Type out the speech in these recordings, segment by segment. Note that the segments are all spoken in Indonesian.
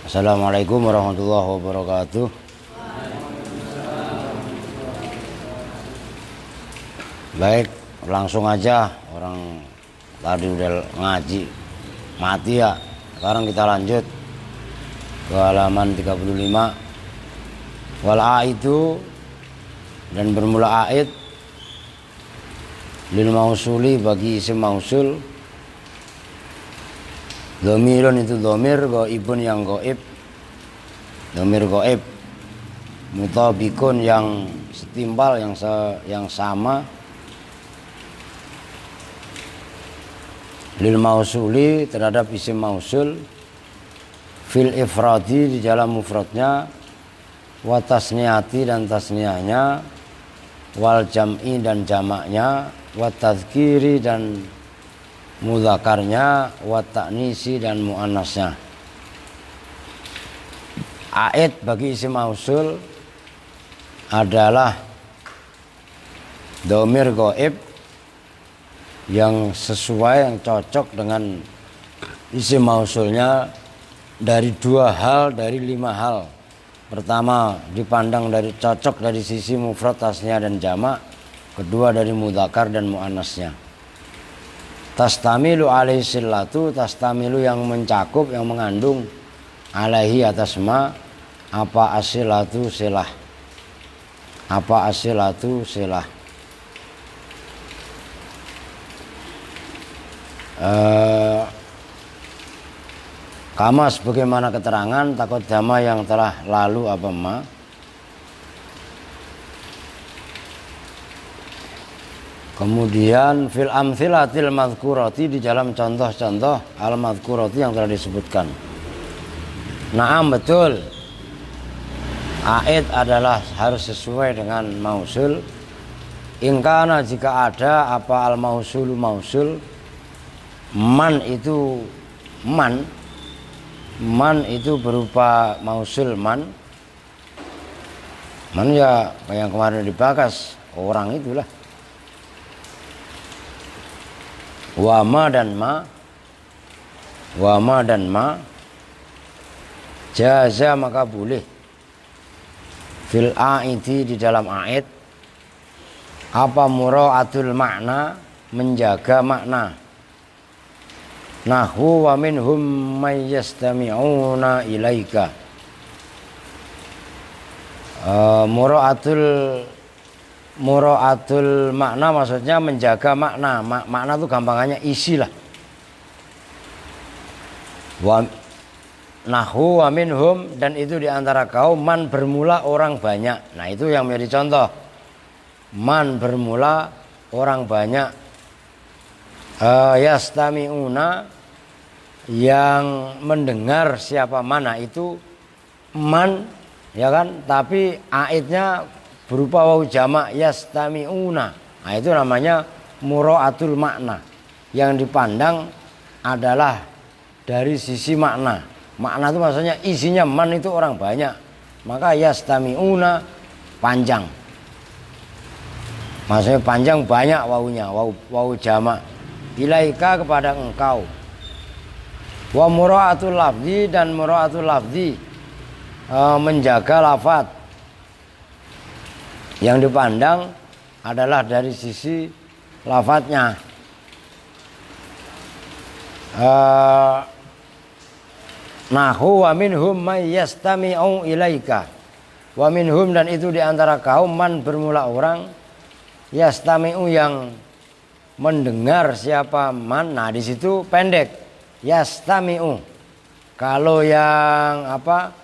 Assalamualaikum warahmatullahi wabarakatuh. Baik, langsung aja, orang tadi udah ngaji mati ya. Sekarang kita lanjut ke halaman 35. Wal aidu, dan bermula aid lil mausuli bagi isim mausul. Dhamirun itu dhamir, ghaibun yang ghaib, dhamir ghaib, mutabikun yang setimpal, yang sama, lil mausuli terhadap isim mausul, fil ifradi di dalam mufradnya, wa tasniyati dan tasniyahnya, wal jam'i dan jamaknya, wa tadhkiri dan mudzakarnya, wa ta'nisi dan muannasnya. Aid bagi isim mausul adalah dhamir ghaib yang sesuai, yang cocok dengan isim mausulnya dari 2 hal, dari 5 hal. Pertama, dipandang dari cocok dari sisi mufrad, tasnya dan jamak. Kedua, dari mudzakkar dan muannasnya. Tastamilu alaihi sillatu, tastamilu yang mencakup, yang mengandung, alaihi atas ma, apa asilatu silah, apa asilatu silah. Kama sebagaimana keterangan takut dama yang telah lalu apa ma. Kemudian fil amthilatil madhkurati, di dalam contoh-contoh al madhkurati yang telah disebutkan. Naam, betul. Aid adalah harus sesuai dengan mausul. Ingkana jika ada apa al mausulu mausul. Man itu man. Man itu berupa mausul man. Man ya yang kemarin dibahas, orang itulah. Wama dan ma, wama dan ma, jaza maka boleh, fil aidi di dalam aid, apa mura'atul makna, menjaga makna. Nahwu wa minhum may yastami'una ilaika. Mura'atul makna maksudnya menjaga makna. Makna itu gampangannya isi lah. Nahwu wa minhum, dan itu diantara kaum, man bermula orang banyak. Nah itu yang menjadi contoh. Man bermula orang banyak. Yastami'una, yang mendengar siapa mana itu man, ya kan? Tapi aidnya berupa wawu jamak, yastami'una. Nah itu namanya mura'atul makna. Yang dipandang adalah dari sisi makna. Makna itu maksudnya isinya man itu orang banyak. Maka yastami'una panjang. Maksudnya panjang, banyak wawunya, wawu jamak. Ilaika kepada engkau. Wa mura'atul lafzi, dan mura'atul lafzi menjaga lafaz. Yang dipandang adalah dari sisi lafadznya. Nahu wa minhum may yastami'u ilaika. Wa minhum, dan itu diantara kaum, man bermula orang, yastami'u yang mendengar siapa man. Nah di situ pendek, yastami'u. Kalau yang apa?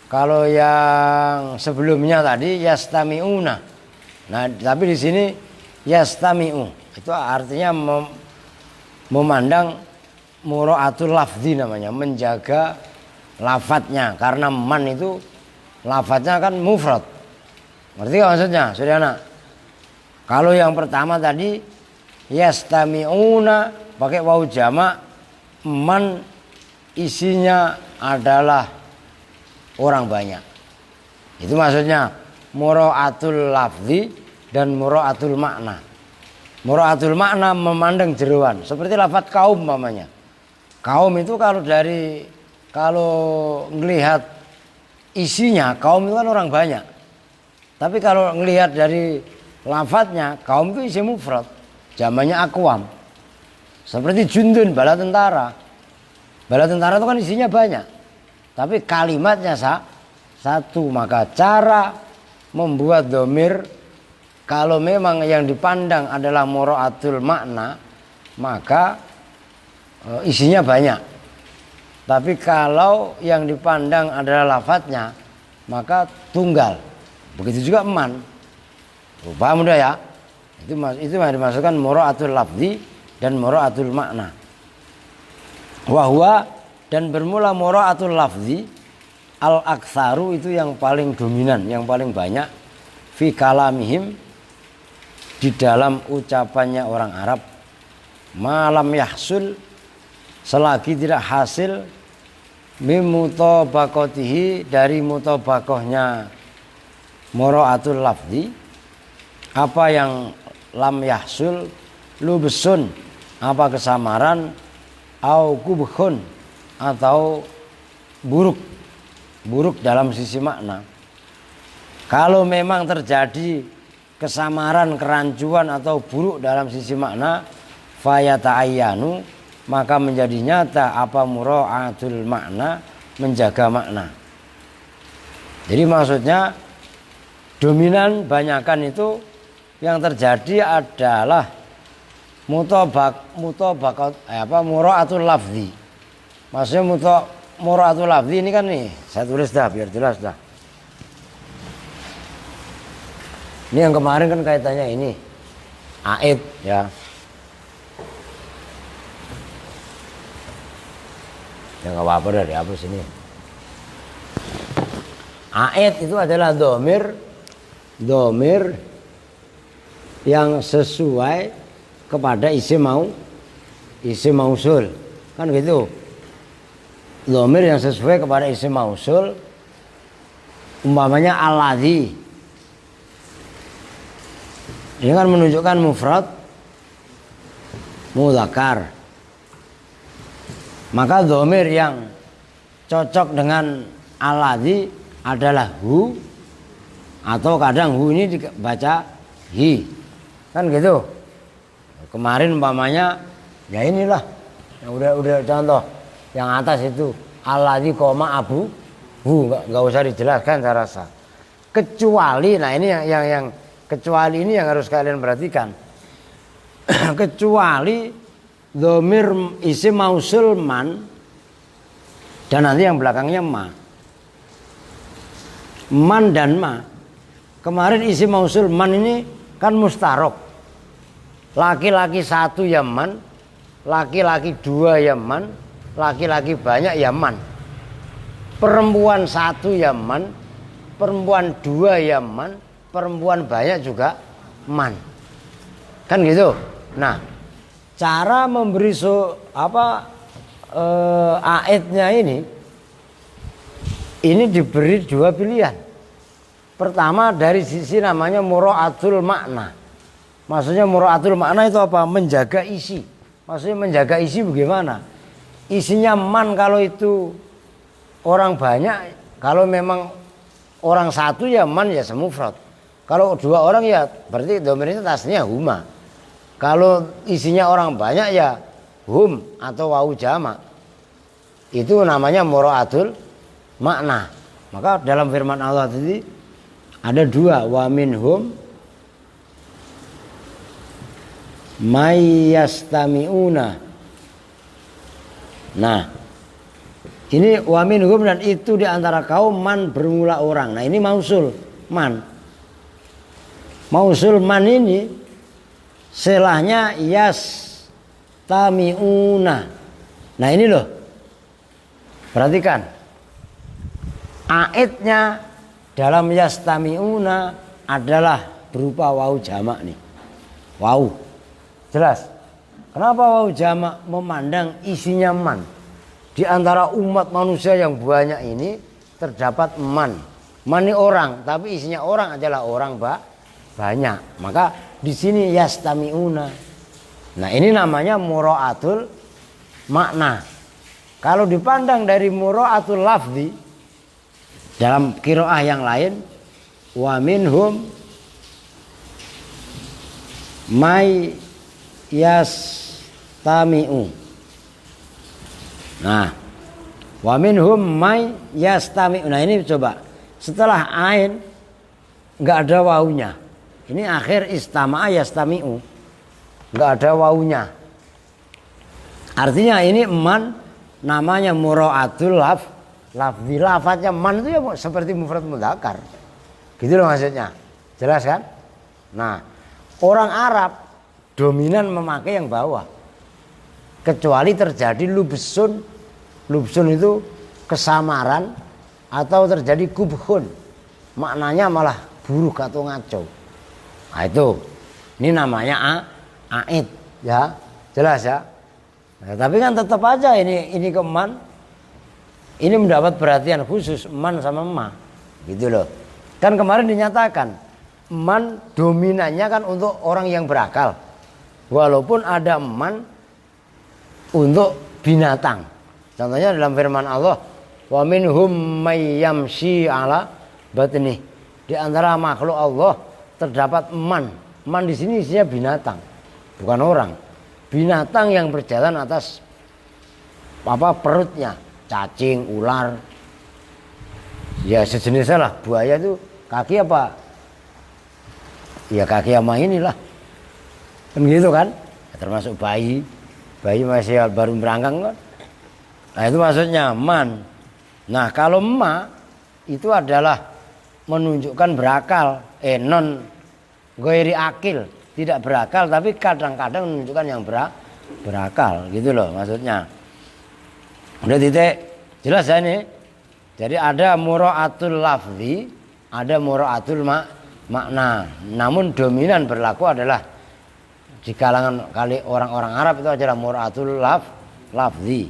Kalau yang sebelumnya tadi yastami'una. Nah, tapi di sini yastami'u. Itu artinya memandang mura'atul lafzi namanya, menjaga lafadznya. Karena man itu lafadznya kan mufrad. Ngerti gak maksudnya, saudara? Kalau yang pertama tadi yastami'una pakai wawu jamak, man isinya adalah orang banyak. Itu maksudnya mura'atul lafzi dan mura'atul makna. Mura'atul makna memandang jeroan, seperti lafaz kaum mamanya. Kaum itu kalau dari kalau ngelihat isinya kaum itu kan orang banyak. Tapi kalau ngelihat dari lafadznya kaum itu isi mufrad, jamannya aqwam. Seperti jundun, bala tentara. Bala tentara itu kan isinya banyak. Tapi kalimatnya satu. Maka cara membuat dhamir kalau memang yang dipandang adalah mura'atul makna, maka isinya banyak. Tapi kalau yang dipandang adalah lafadznya, maka tunggal. Begitu juga man. Paham udah ya? Itu yang dimasukkan mura'atul lafzi dan mura'atul makna. Wahwa dan bermula mura'atul lafzi al-aktsaru itu yang paling dominan, yang paling banyak fi kalamihim di dalam ucapannya orang Arab. Malam yahsul selagi tidak hasil mimutabaqatihi dari mutabakohnya mura'atul lafzi. Apa yang lam yahsul lubsun, apa kesamaran, au kubhun atau buruk dalam sisi makna. Kalau memang terjadi kesamaran, kerancuan atau buruk dalam sisi makna, fayata'ayyanu, maka menjadi nyata apa mura'atul makna, menjaga makna. Jadi maksudnya dominan banyakan itu yang terjadi adalah mura'atul lafzi. Maksudnya mura'atul lafzi ini kan nih, saya tulis dah biar jelas dah. Ini yang kemarin kan kaitannya ini aid ya. Ya nggak apa-apa dah dihapus ini. Aid itu adalah dhamir yang sesuai kepada isim mausul kan gitu. Dhamir yang sesuai kepada isim mausul umpamanya alladzi, ini kan menunjukkan mufrad mudzakkar. Maka dhamir yang cocok dengan alladzi adalah hu, atau kadang hu ini dibaca hi. Kan gitu. Kemarin umpamanya ya inilah yang udah contoh yang atas itu alladzi koma abu hu, enggak usah dijelaskan saya rasa. Kecuali nah ini yang kecuali ini yang harus kalian perhatikan. Kecuali dhamir isim mausul man dan nanti yang belakangnya ma. Man dan ma. Kemarin isim mausul man ini kan mustarok. Laki-laki satu ya man, laki-laki dua ya man, laki-laki banyak ya man. Perempuan satu ya man, perempuan dua ya man, perempuan banyak juga man. Kan gitu. Nah, cara memberi aidnya ini diberi dua pilihan. Pertama dari sisi namanya mura'atul makna. Maksudnya mura'atul makna itu apa? Menjaga isi. Maksudnya menjaga isi bagaimana? Isinya man kalau itu orang banyak, kalau memang orang satu ya man ya semufrad. Kalau dua orang ya berarti dhamirnya tasnya huma. Kalau isinya orang banyak ya hum atau wau jamak. Itu namanya mura'atul makna. Maka dalam firman Allah tadi ada dua, wa minhum mayyastami'una. Nah, ini wa minhum dan itu di antara kaum man bermula orang. Nah, ini mausul man. Mausul man ini selahnya yastami'una. Nah, ini loh. Perhatikan. Aidnya dalam yastami'una adalah berupa wau jamak nih. Wau. Jelas. Kenapa wau jamak? Memandang isinya man. Di antara umat manusia yang banyak ini terdapat man. Man ini orang, tapi isinya orang adalah orang banyak. Maka di sini yastami'una. Nah, ini namanya mura'atul makna. Kalau dipandang dari mura'atul lafzi dalam qiraah yang lain, wa minhum may yastami'u. Nah, wa minhum may yastami'u. Nah, ini coba setelah ain enggak ada wawunya. Ini akhir istama'a yastami'u. Enggak ada wawunya. Artinya ini man namanya mura'atul lafzi. Lafadznya man itu ya seperti mufrad mudzakkar. Gitu loh maksudnya. Jelas kan? Nah, orang Arab dominan memakai yang bawah. Kecuali terjadi lubsun. Lubsun itu kesamaran atau terjadi kubhun. Maknanya malah buruk atau ngaco. Nah, itu. Ini namanya aid ya. Jelas ya? Nah, tapi kan tetap aja ini ke man. Ini mendapat perhatian khusus man sama ma. Gitu loh. Kan kemarin dinyatakan man dominannya kan untuk orang yang berakal. Walaupun ada man untuk binatang. Contohnya dalam firman Allah, wa minhum may yamshi ala batni. Di antara makhluk Allah terdapat man. Man di sini isinya binatang, bukan orang. Binatang yang berjalan atas perutnya. Cacing, ular, ya sejenisnya lah. Buaya itu kaki apa? Ya kaki sama inilah. Kan gitu kan? Ya, termasuk bayi masih baru merangkang kan? Nah itu maksudnya man. Nah kalau ma itu adalah menunjukkan berakal, non ghairi akil, tidak berakal tapi kadang-kadang menunjukkan yang berakal gitu loh maksudnya. Udah titik jelas ya ini. Jadi ada mura'atul lafzi, ada mura'atul makna. Namun dominan berlaku adalah di kalangan kali orang-orang Arab itu adalah mura'atul lafzi.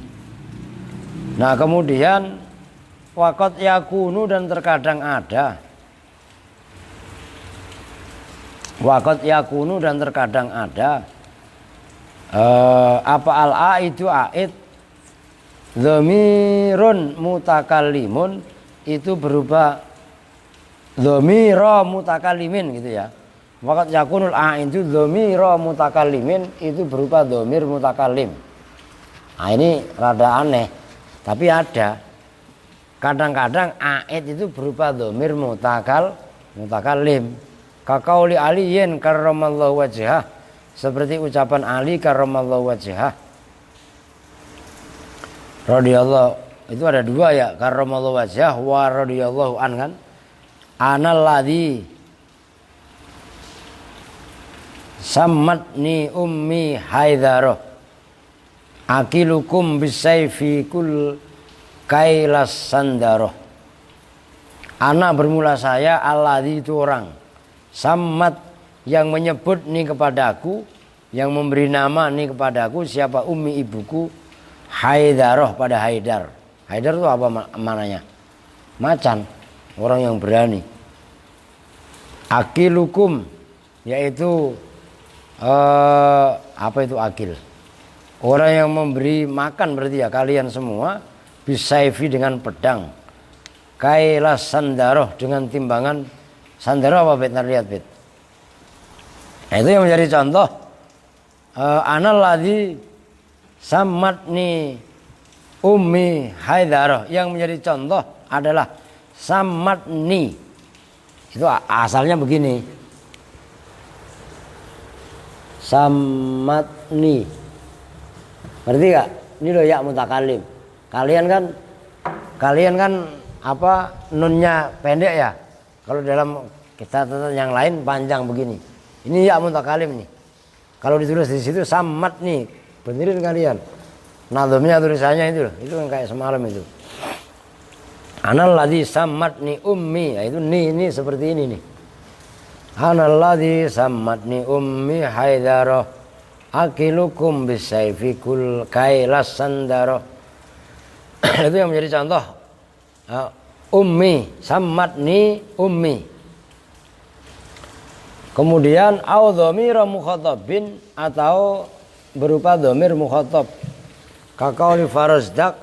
Nah kemudian waqad yakunu dan terkadang ada. Waqad yakunu dan terkadang ada. Apa al-a itu aid dhamirun mutakallimun itu berupa dhamira mutakallimin gitu ya. Waqad yakunul a'in itu dhamira mutakallimin itu berupa dhamir mutakallim. Nah ini rada aneh, tapi ada. Kadang-kadang a'id itu berupa dhamir mutakallim. Kaqauli aliyin karramallahu wajhah, seperti ucapan Ali karramallahu wajhah. Radhiyallahu itu ada dua ya, karramallahu wajhah wa radhiyallahu an kan. Analladzi sammatni ummi haidharah akilukum bisayfi kul kailas sandaroh. Ana bermula saya alladzi itu orang sammat yang menyebut nih kepadaku, yang memberi nama nih kepadaku siapa ummi ibuku Haidaroh pada Haidar. Haidar itu apa mananya? Macan, orang yang berani. Akilukum yaitu apa itu akil? Orang yang memberi makan berarti ya kalian semua bisaifi dengan pedang. Kailas sandaroh dengan timbangan sandaroh apa bet? Lihat bet. Nah, itu yang menjadi contoh. Analladzi sammatni ummi haidarah, yang menjadi contoh adalah sammatni. Itu asalnya begini. Sammatni. Berarti enggak? Ini loh ya mutakallim. Kalian kan apa nunnya pendek ya. Kalau dalam kita yang lain panjang begini. Ini ya mutakallim nih. Kalau ditulis di situ sammat nih, benerin kalian. Nadhamnya tulisannya itu loh, itu yang kayak semalam itu. Analladzi sammatni ummi, itu ini seperti ini nih. Analladzi sammatni ummi haidara akilukum bisayfi kul kailas sandara. Itu yang menjadi contoh. Ummi, sammatni ummi. Kemudian au dhamira mukhatabin atau berupa dhamir mukhatab. Kaqauli Farazdak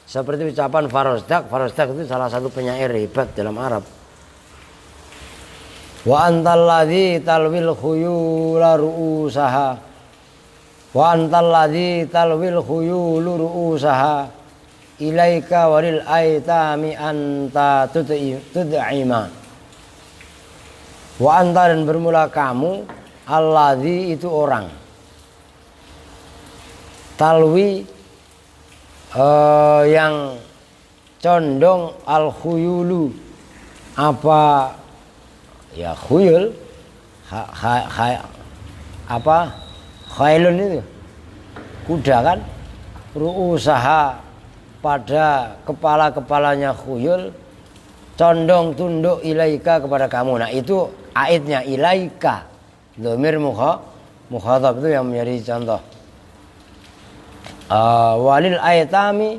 Seperti ucapan Farosdak itu salah satu penyair hebat dalam Arab. Wa antal ladzi talwil khuyula ru'usaha. Wa antal ladzi talwil khuyulu ru'usaha. Ilaika waril aitami anta tud'ima. Wa anta, dan bermula kamu, alladzi itu orang. Talwi yang condong, al khuyulu apa ya, khuyul apa khailun itu kuda kan, ru'usaha pada kepala-kepalanya khuyul, condong tunduk ilaika kepada kamu. Nah itu aidnya ilaika, dhamir mukhatab itu yang menjadi contoh. Walil aitami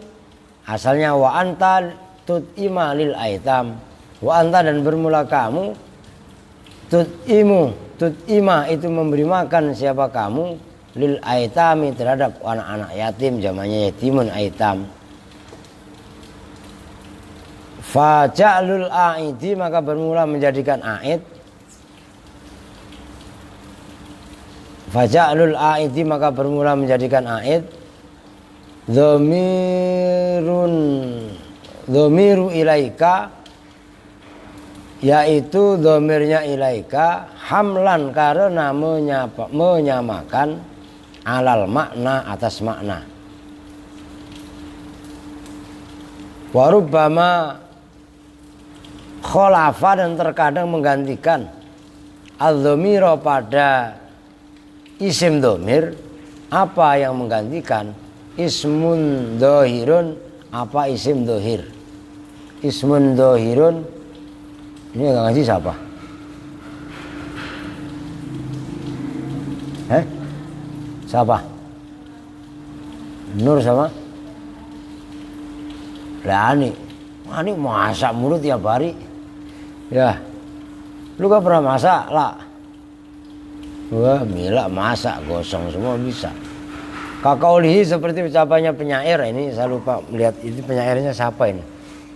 asalnya wa anta tut'ima lil aitam. Wa anta, dan bermula kamu, tut'ima itu memberi makan siapa kamu, lil aitami terhadap anak-anak yatim, jamannya yatimun aitam. Faja'lul aidi, maka bermula menjadikan aid. Faja'lul aidi, maka bermula menjadikan aid. Dhamiru ilaika, yaitu dhamirnya ilaika, hamlan karena menyamakan, alal makna atas makna. Warubbama kholafa, dan terkadang menggantikan al-dhamira pada isim dhamir. Apa yang menggantikan? Ismun dohirun, apa isim dohir. Ismun dohirun, ini yang ngaji siapa? Siapa? Nur sama? Lani masak mulut tiap hari. Ya, lu kan pernah masak lah? Wah, Mila masak, gosong semua bisa. Kakaulihi, seperti ucapannya penyair. Ini saya lupa melihat itu penyairnya siapa ini.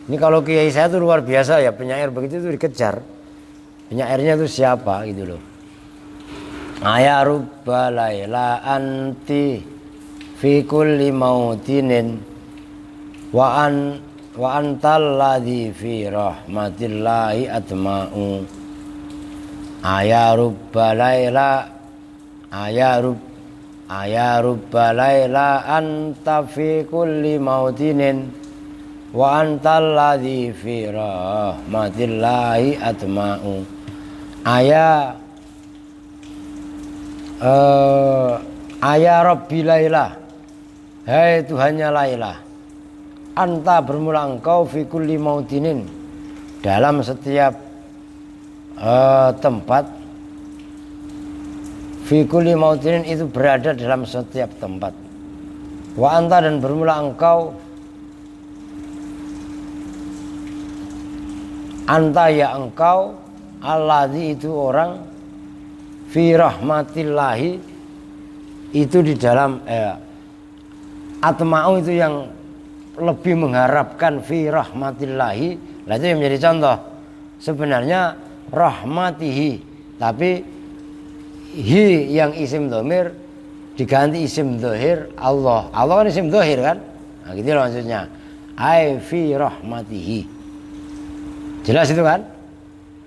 Ini kalau kiai saya tuh luar biasa ya, penyair begitu tuh dikejar. Penyairnya tuh siapa gitu loh. Aya rubba laila anti fi kulli mautinin wa antal ladzi fi rahmatillahi atma'u. Aya rubba laila anta fi kulli mautinin wa antal ladzi fi rahmatillahi atma'u. Aya rabbi laila, hai Tuhannya Laila, anta bermula engkau fi kulli mautinin, dalam setiap tempat. Fi kulli mautinin itu berada dalam setiap tempat. Wa anta, dan bermula engkau, anta ya engkau, alladzi itu orang, fi rahmatillahi itu di dalam atma'u itu yang lebih mengharapkan, fi rahmatillahi. Nah itu yang menjadi contoh. Sebenarnya rahmatihi, tapi hi yang isim dhamir diganti isim dhahir Allah. Allah kan isim dhahir kan? Nah gitu loh maksudnya. Ai fi rahmatihi. Jelas itu kan?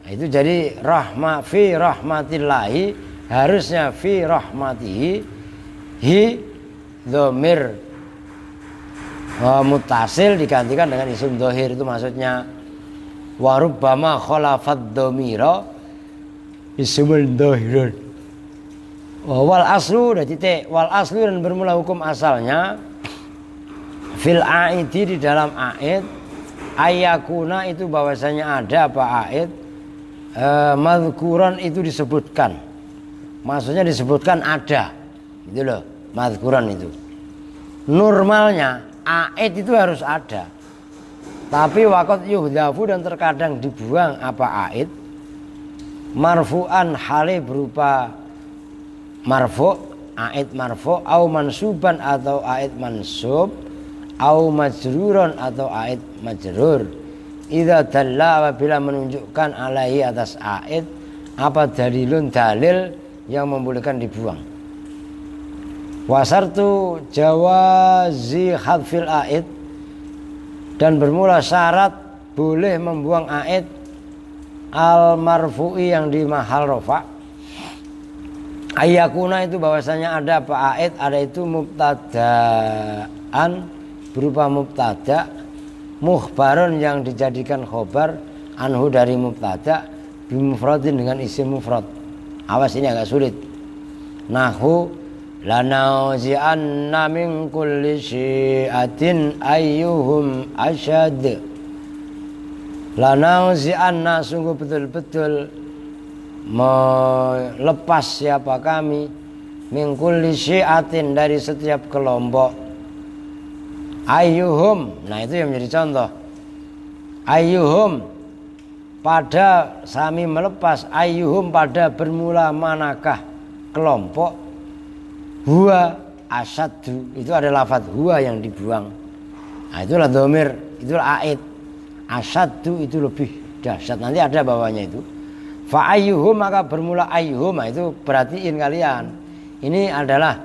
Nah, itu jadi fi rahmatillahi, harusnya fi rahmatihi. Hi dhamir mutasil digantikan dengan isim dhahir, itu maksudnya. Warubbama khalafad dhamira ismul dhahirun. Wal aslu, udah titik. Wal aslu, dan bermula hukum asalnya, fil aidi di dalam aid, ayakuna itu bahwasanya ada apa aid, madhkuran itu disebutkan, maksudnya disebutkan ada, gitu loh. Madhkuran itu normalnya aid itu harus ada, tapi waqad yuhdhafu, dan terkadang dibuang apa aid, marfu'an hale berupa marfu', aid marfu', au mansuban atau aid mansub, au majrurun atau aid majrur. Idza dalla apabila menunjukkan alaihi atas aid apa dalilun dalil yang membolehkan dibuang. Wasartu jawazi hadfil aid dan bermula syarat boleh membuang aid al marfu'i yang di mahal rafa. Ayakuna itu bahwasanya ada apa aid, ada itu mubtadaan berupa mubtada, mukhbarun yang dijadikan khobar, anhu dari mubtada, bimufradin dengan isim mufrad. Awas ini agak sulit. Nahu lanauzi'anna min kulli syi'atin ayyuhum asyad. Lanauzi'anna sungguh betul-betul melepas siapa kami min kulli syi'atin dari setiap kelompok. Ayyuhum, nah itu yang menjadi contoh. Ayyuhum pada sami melepas, ayyuhum pada bermula manakah kelompok. Huwa asyaddu itu ada lafaz huwa yang dibuang. Nah itulah dhamir, itulah aid. Asyaddu itu lebih dahsyat, nanti ada bawahnya itu. Fa ayyuhum maka bermula ayyuhum, nah itu perhatiin kalian. Ini adalah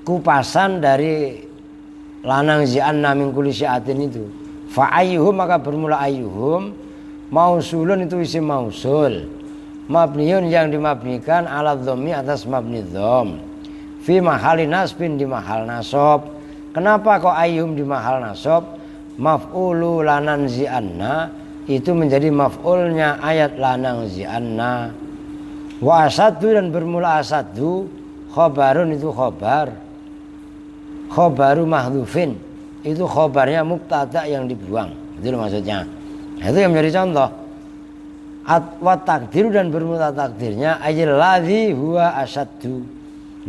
kupasan dari lanang zi'anna min kulli syi'atin itu. Fa ayyuhum maka bermula ayyuhum, mausulun itu isim mausul, mabniun yang dimabnikan ala dhammi atas mabni dham, fi mahali nasbin di mahal nasab. Kenapa kok ayyuhum di mahal nasab? Maf'ulu lanan zi'anna itu menjadi maf'ulnya ayat lanang zi'anna. Wa asaddu dan bermula asaddu, khobarun itu khobar, khobaru mahdhufin itu khobarnya mubtada yang dibuang, itu maksudnya. Nah, itu yang menjadi contoh. Wa takdiru dan bermula takdirnya ayil ladzi huwa asaddu.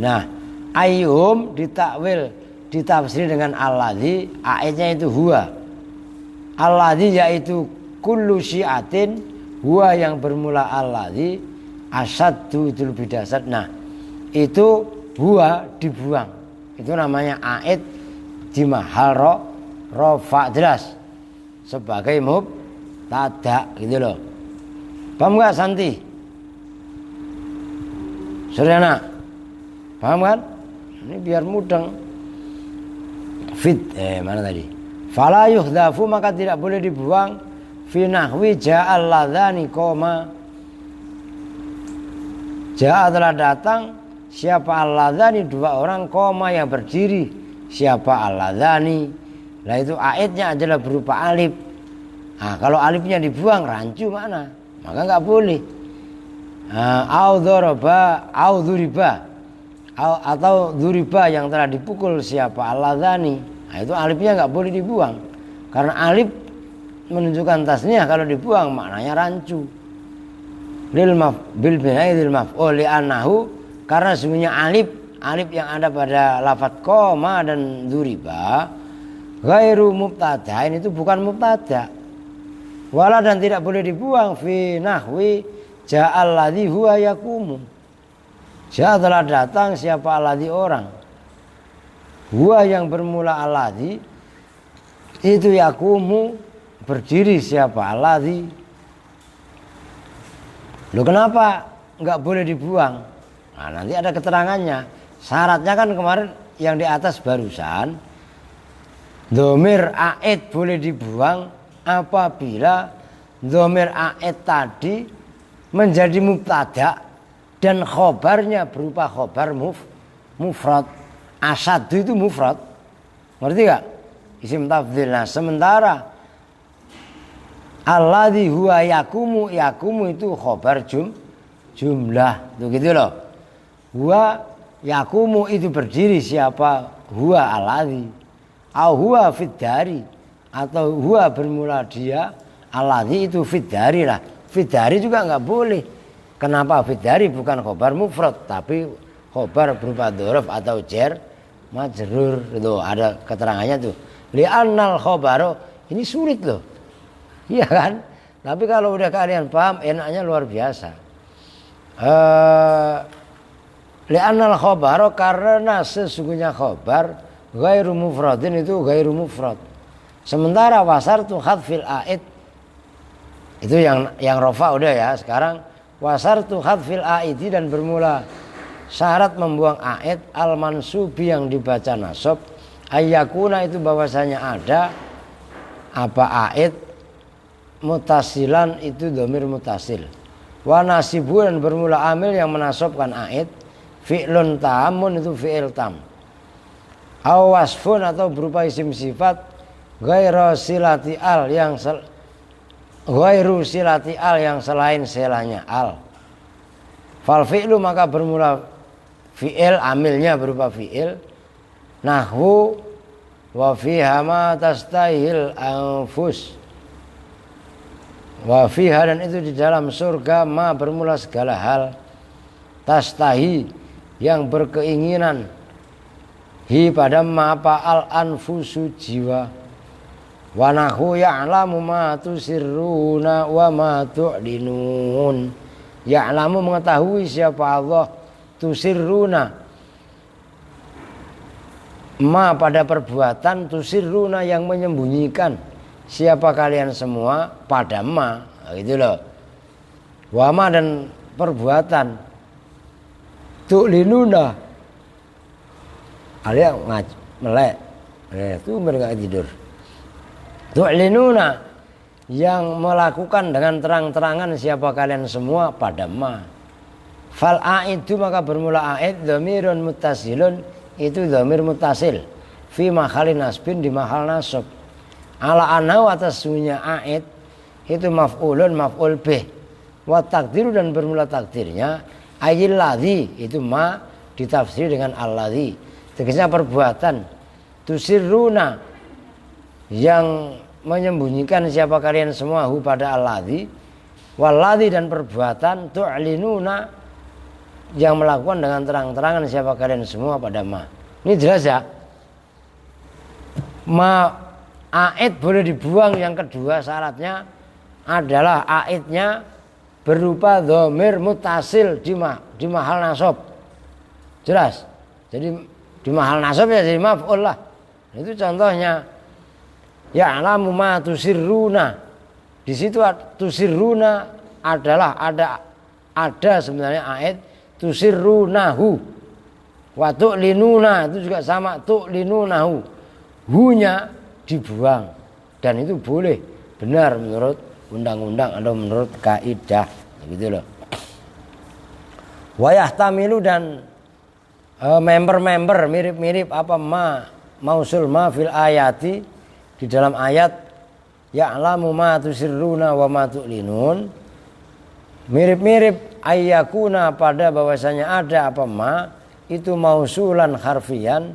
Nah, ayyuhum ditakwil ditafsir dengan alladzi, aidnya itu huwa. Alladzi yaitu kullu syi'atin, huwa yang bermula alladzi, asaddu itu lebih dahsyat. Nah, itu huwa dibuang. Itu namanya aid di mahal rafa jelas sebagai mubtada gitu loh. Paham enggak Santi? Suryana? Paham kan? Ini biar mudeng. Mana tadi? Fala yuhdhafu maka tidak boleh dibuang fi nahwi ja'al ladzani koma. Ja'a telah datang siapa al-ladzani dua orang koma yang berdiri. Siapa al-ladzani? Nah itu aidnya adalah berupa alif. Nah kalau alifnya dibuang rancu mana? Maka nggak boleh. Au dzaraba au dzuriba atau dzuriba yang telah dipukul siapa al-ladzani. Nah itu alifnya nggak boleh dibuang. Karena alif menunjukkan tasniyah, kalau dibuang maknanya rancu. Bil binaidil maf'ul li annahu, karena sesungguhnya alif yang ada pada lafaz koma dan dzuriba ghairu mubtada, itu bukan mubtada. Wala dan tidak boleh dibuang fi nahwi ja'al ladzi huwa yakumu. Ja'a telah datang siapa alladzi orang. Huwa yang bermula alladzi itu yakumu berdiri siapa alladzi. Loh kenapa enggak boleh dibuang? Nah, nanti ada keterangannya. Syaratnya kan kemarin yang di atas barusan, dhamir aid boleh dibuang apabila dhamir aid tadi menjadi mubtada dan khobarnya berupa khobar mufrad. Asaddu itu mufrad, ngerti gak? Isim tafdhil. Nah, sementara alladzi huwa yakumu itu khobar jumlah tuh gitu loh. Huwa yakumu itu berdiri siapa? Huwa alladzi. Au huwa fid dari, atau huwa bermula dia, alladzi itu fid dari lah. Fid dari juga enggak boleh. Kenapa fid dari bukan khobar mufrad tapi khobar berupa dzaraf atau jar majrur. Itu ada keterangannya tuh. Li'annal khobaru, ini sulit loh. Iya kan? Tapi kalau udah kalian paham enaknya luar biasa. Li'annal khobaru, karena sesungguhnya khobar ghairu mufradin itu ghairu mufrad. Sementara wasartu hadfil aid itu yang rofa udah ya. Sekarang wasartu hadfil aidi dan bermula syarat membuang aid al mansubi yang dibaca nasab ayyakuna itu bahwasanya ada apa aid mutasilan itu dhamir mutasil. Wa nasibu dan bermula amil yang menasabkan aid fi'lun tamun itu fi'il tam. Aw wasfun atau berupa isim sifat ghairu silati al yang selain selanya al. Fal fi'lu maka bermula fi'il amilnya berupa fi'il nahwu wa fiha ma tastahil anfus. Wa fiha dan itu di dalam surga ma bermula segala hal tastahi yang berkeinginan hi pada ma apa al anfusu jiwa wa nahu ya'lamu ma tusirruna wa ma tu'linun. Ya'lamu mengetahui siapa Allah tusirruna ma pada perbuatan tusirruna yang menyembunyikan siapa kalian semua pada ma gitu loh. Wama dan perbuatan tu'linuna alia melek itu mereka tidur. Tu'linuna yang melakukan dengan terang-terangan siapa kalian semua pada ma. Fal aidu maka bermula aid dhamirun muttasilun itu dhamir muttasil fi mahalin nasbin di mahal nasab. Ala anau atas sunya aid itu maf'ulun maf'ul bih wa takdiru dan bermula takdirnya ayil ladzi itu ma ditafsir dengan alladzi tegasnya perbuatan tusirruna yang menyembunyikan siapa kalian semua hu pada alladzi walladzi dan perbuatan tu'linuna yang melakukan dengan terang-terangan siapa kalian semua pada ma. Ini jelas ya. Ma aid boleh dibuang. Yang kedua syaratnya adalah aidnya berupa dhamir mutasil di mahal nasab. Jelas. Jadi di mahal nasab ya jadi maf'ul lah. Itu contohnya ya'lamu ma tusirruna. Di situ tusirruna adalah ada sebenarnya aid tusirrunahu. Wa tu'linuna itu juga sama tu'linunahu. Hu-nya dibuang dan itu boleh benar menurut undang-undang atau menurut kaidah gitu loh. Wa yahtamilu dan member-member mirip-mirip apa mausul ma fil ayati di dalam ayat ya'lamu ma tusirruna wa ma tu'linun mirip-mirip ayyakuna pada bahwasanya ada apa ma itu mausulan harfian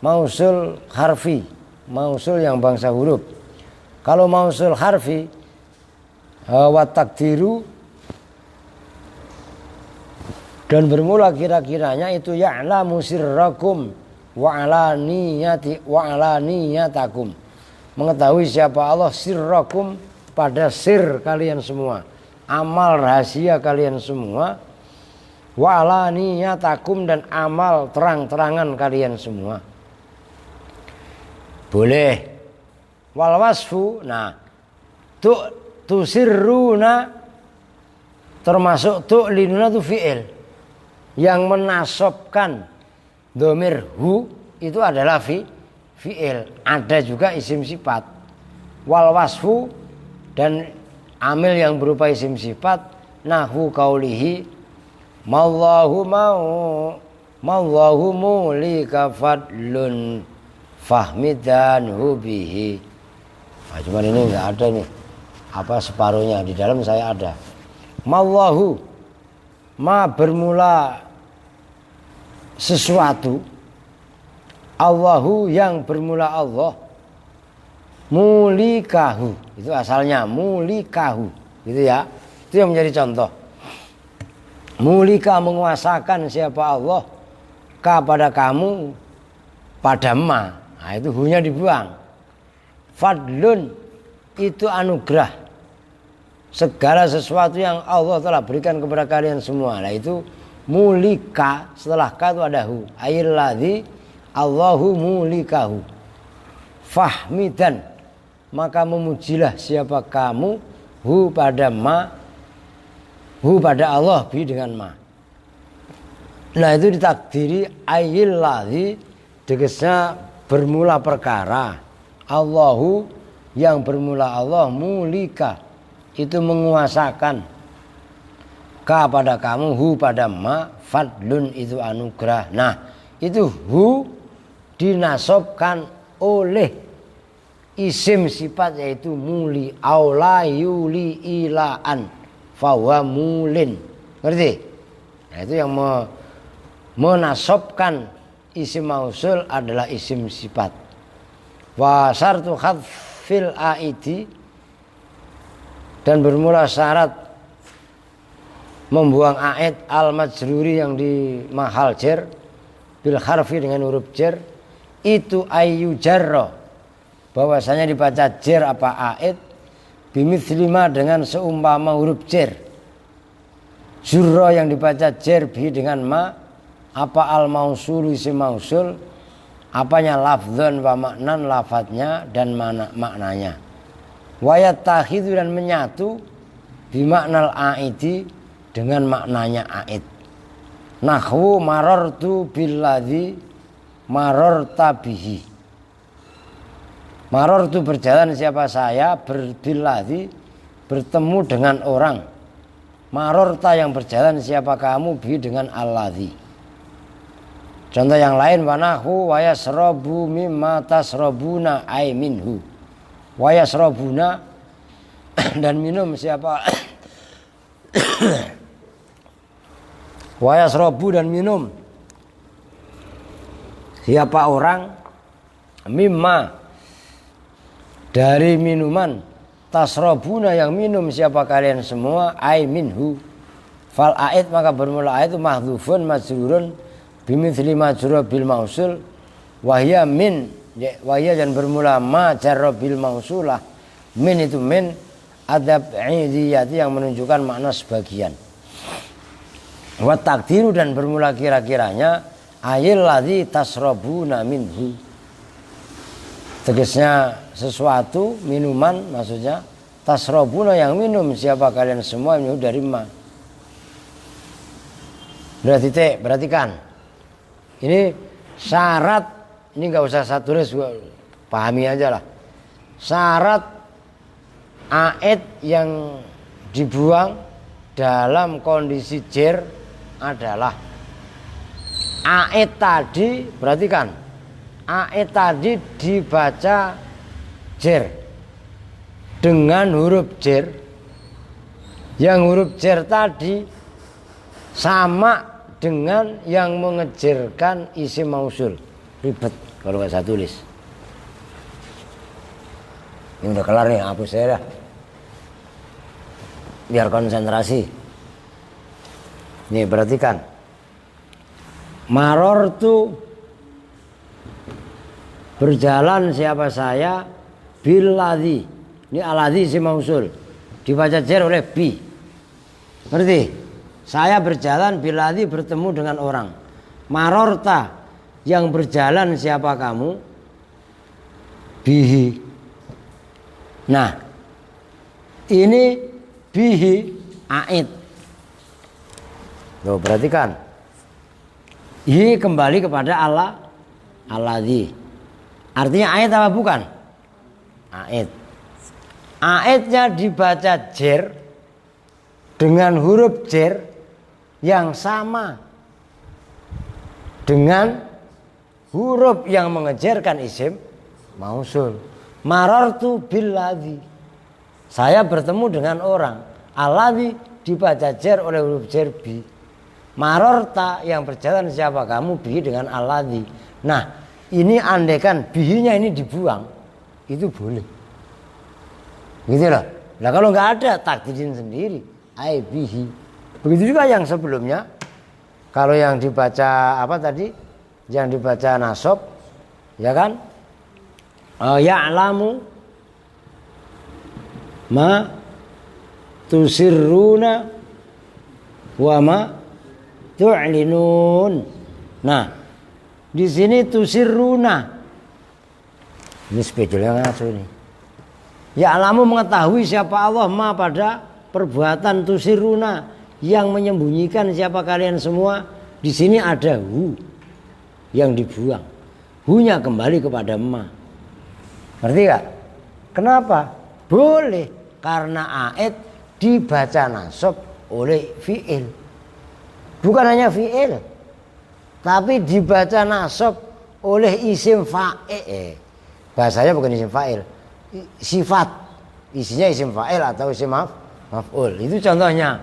mausul harfi mausul yang bangsa huruf. Kalau mausul harfi wa takdiru dan bermula kira-kiranya itu ya'lamu sirrakum wa alaniyatakum. Mengetahui siapa Allah sirrakum pada sir kalian semua, amal rahasia kalian semua, wa alaniyatakum dan amal terang-terangan kalian semua. Boleh. Wal wasfu nah tusirruna termasuk tu'linuna itu fi'il yang menasabkan dhamir hu itu adalah fi'il. Ada juga isim sifat. Wal wasfu dan amil yang berupa isim sifat nahwu qaulihi mallahu mulika fadlun fahmidanhu bihi. Nah, cuman ini enggak ada nih apa separuhnya di dalam saya ada. Mallahu ma bermula sesuatu, Allahu yang bermula Allah, mulikahu itu asalnya mulikahu gitu ya. Itu yang menjadi contoh. Mulika menguasakan siapa Allah kepada kamu pada ma. Nah, itu hunya dibuang. Fadlun itu anugerah. Segala sesuatu yang Allah telah berikan kepada kalian semua. Nah itu mulika setelah ka itu ada hu. Ayyalladzi Allahu mulikahu. Fahmidan, maka memujilah siapa kamu hu pada Allah bi dengan ma. Nah itu ditakdiri ayil ladzi, tegasnya bermula perkara. Allahu yang bermula Allah, mulika itu menguasakan, ka pada kamu, hu pada ma, fadlun itu anugerah. Nah itu hu dinasobkan oleh isim sifat yaitu muli, aula yuli ilaan fawa mulin. Ngerti? Nah itu yang menasobkan isim mausul adalah isim sifat. Wa syartu khadfil aidi, dan bermula syarat membuang aid al majruri yang di mahal jer bil harfi dengan huruf jer, itu ayu jarro, bahwasanya dibaca jer apa aid bimithli dengan seumpama huruf jer, jurro yang dibaca jer bi dengan ma, apa al mausul isim mausul, apanya lafdzon wa maknan lafadznya dan maknanya, wayat tahidu dan menyatu bimaknal aidi dengan maknanya aid. Nahwu marartu billadzi mararta bihi. Marartu berjalan siapa saya, billadzi bertemu dengan orang. Mararta yang berjalan siapa kamu, bihi dengan alladzi. Contoh yang lain, wanahu wayasrobu mimma tasrobuna ay minhu. Wayasrobuna dan minum siapa wayasrobu dan minum siapa orang, mimma dari minuman, tasrobuna yang minum siapa kalian semua, ay minhu. Fal aid maka bermula aid itu mahdhufun majrurun bimithli majrur bil mausul, wahya min, wahya dan bermula ma jarra bil mausulah. Min itu min adab idiyati yang menunjukkan makna sebagian. Wa takdiru dan bermula kira-kiranya ayil ladzi tasrabuna minhu, tegasnya sesuatu minuman, maksudnya tasrabuna yang minum siapa kalian semua minhu dari ma. Berarti perhatikan ini syarat, ini nggak usah saya tulis, pahami aja lah. Syarat aid yang dibuang dalam kondisi jer adalah aid tadi, perhatikan, aid tadi dibaca jer dengan huruf jer, yang huruf jer tadi sama dengan yang mengejerkan isim mausul. Ribet kalau nggak saya tulis. Ini udah kelar nih, hapus saya dah, biar konsentrasi. Nih perhatikan, marortu berjalan siapa saya, billadzi, ini aladzi isim mausul dibaca jer oleh bi. Ngerti? Saya berjalan, billadzi bertemu dengan orang. Marorta yang berjalan siapa kamu, bihi. Nah ini bihi aid. Loh, perhatikan, hi kembali kepada Allah, alladzi. Artinya aid apa bukan? Aid. Aidnya dibaca jer dengan huruf jer yang sama dengan huruf yang mengejerkan isim mausul. Marartu billadzi, saya bertemu dengan orang. Alladzi dibaca jer oleh huruf jer bi. Mararta yang berjalan siapa kamu, bi dengan alladzi. Nah ini andaikan bihinya ini dibuang, itu boleh, gitu loh. Nah kalau nggak ada, takdirin sendiri ai bihi. Begitu juga yang sebelumnya, kalau yang dibaca apa tadi, yang dibaca nasab, ya kan, ya'lamu ma tusirruna wa ma tu'linun. Nah Di sini tusirruna. Ini spedolnya ngaco ini. Ya'lamu mengetahui siapa Allah ma pada perbuatan tusirruna yang menyembunyikan siapa kalian semua. Di sini ada hu yang dibuang. Hu-nya kembali kepada ma. Ngerti gak? Kenapa? Boleh karena ait dibaca nasab oleh fi'il. Bukan hanya fi'il, tapi dibaca nasab oleh isim fa'il. Bahasanya bukan isim fa'il, sifat. Isinya isim fa'il atau isim maf'ul. Itu contohnya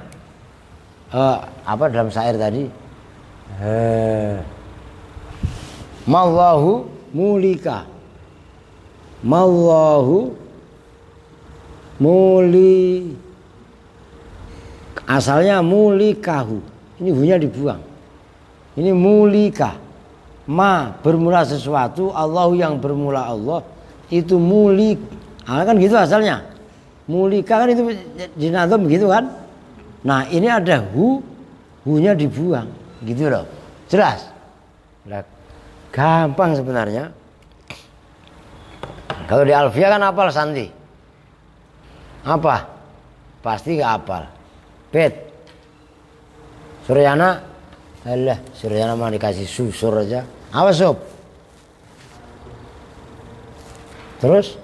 apa dalam syair tadi? Mallahu mulika. Mallahu muli, asalnya mulikahu. Ini hunya dibuang. Ini mulika. Ma bermula sesuatu, Allah yang bermula Allah. Itu mulik. Kan gitu asalnya. Mulika kan itu dinadom begitu kan. Nah ini ada hunya dibuang. Gitu loh. Jelas? Gampang sebenarnya. Kalau di Alfiah kan hafal sandi. Apa? Pasti gak hafal. Bet. Suryana. Alah, Suryana mah dikasih susur aja. Apa sob? Terus?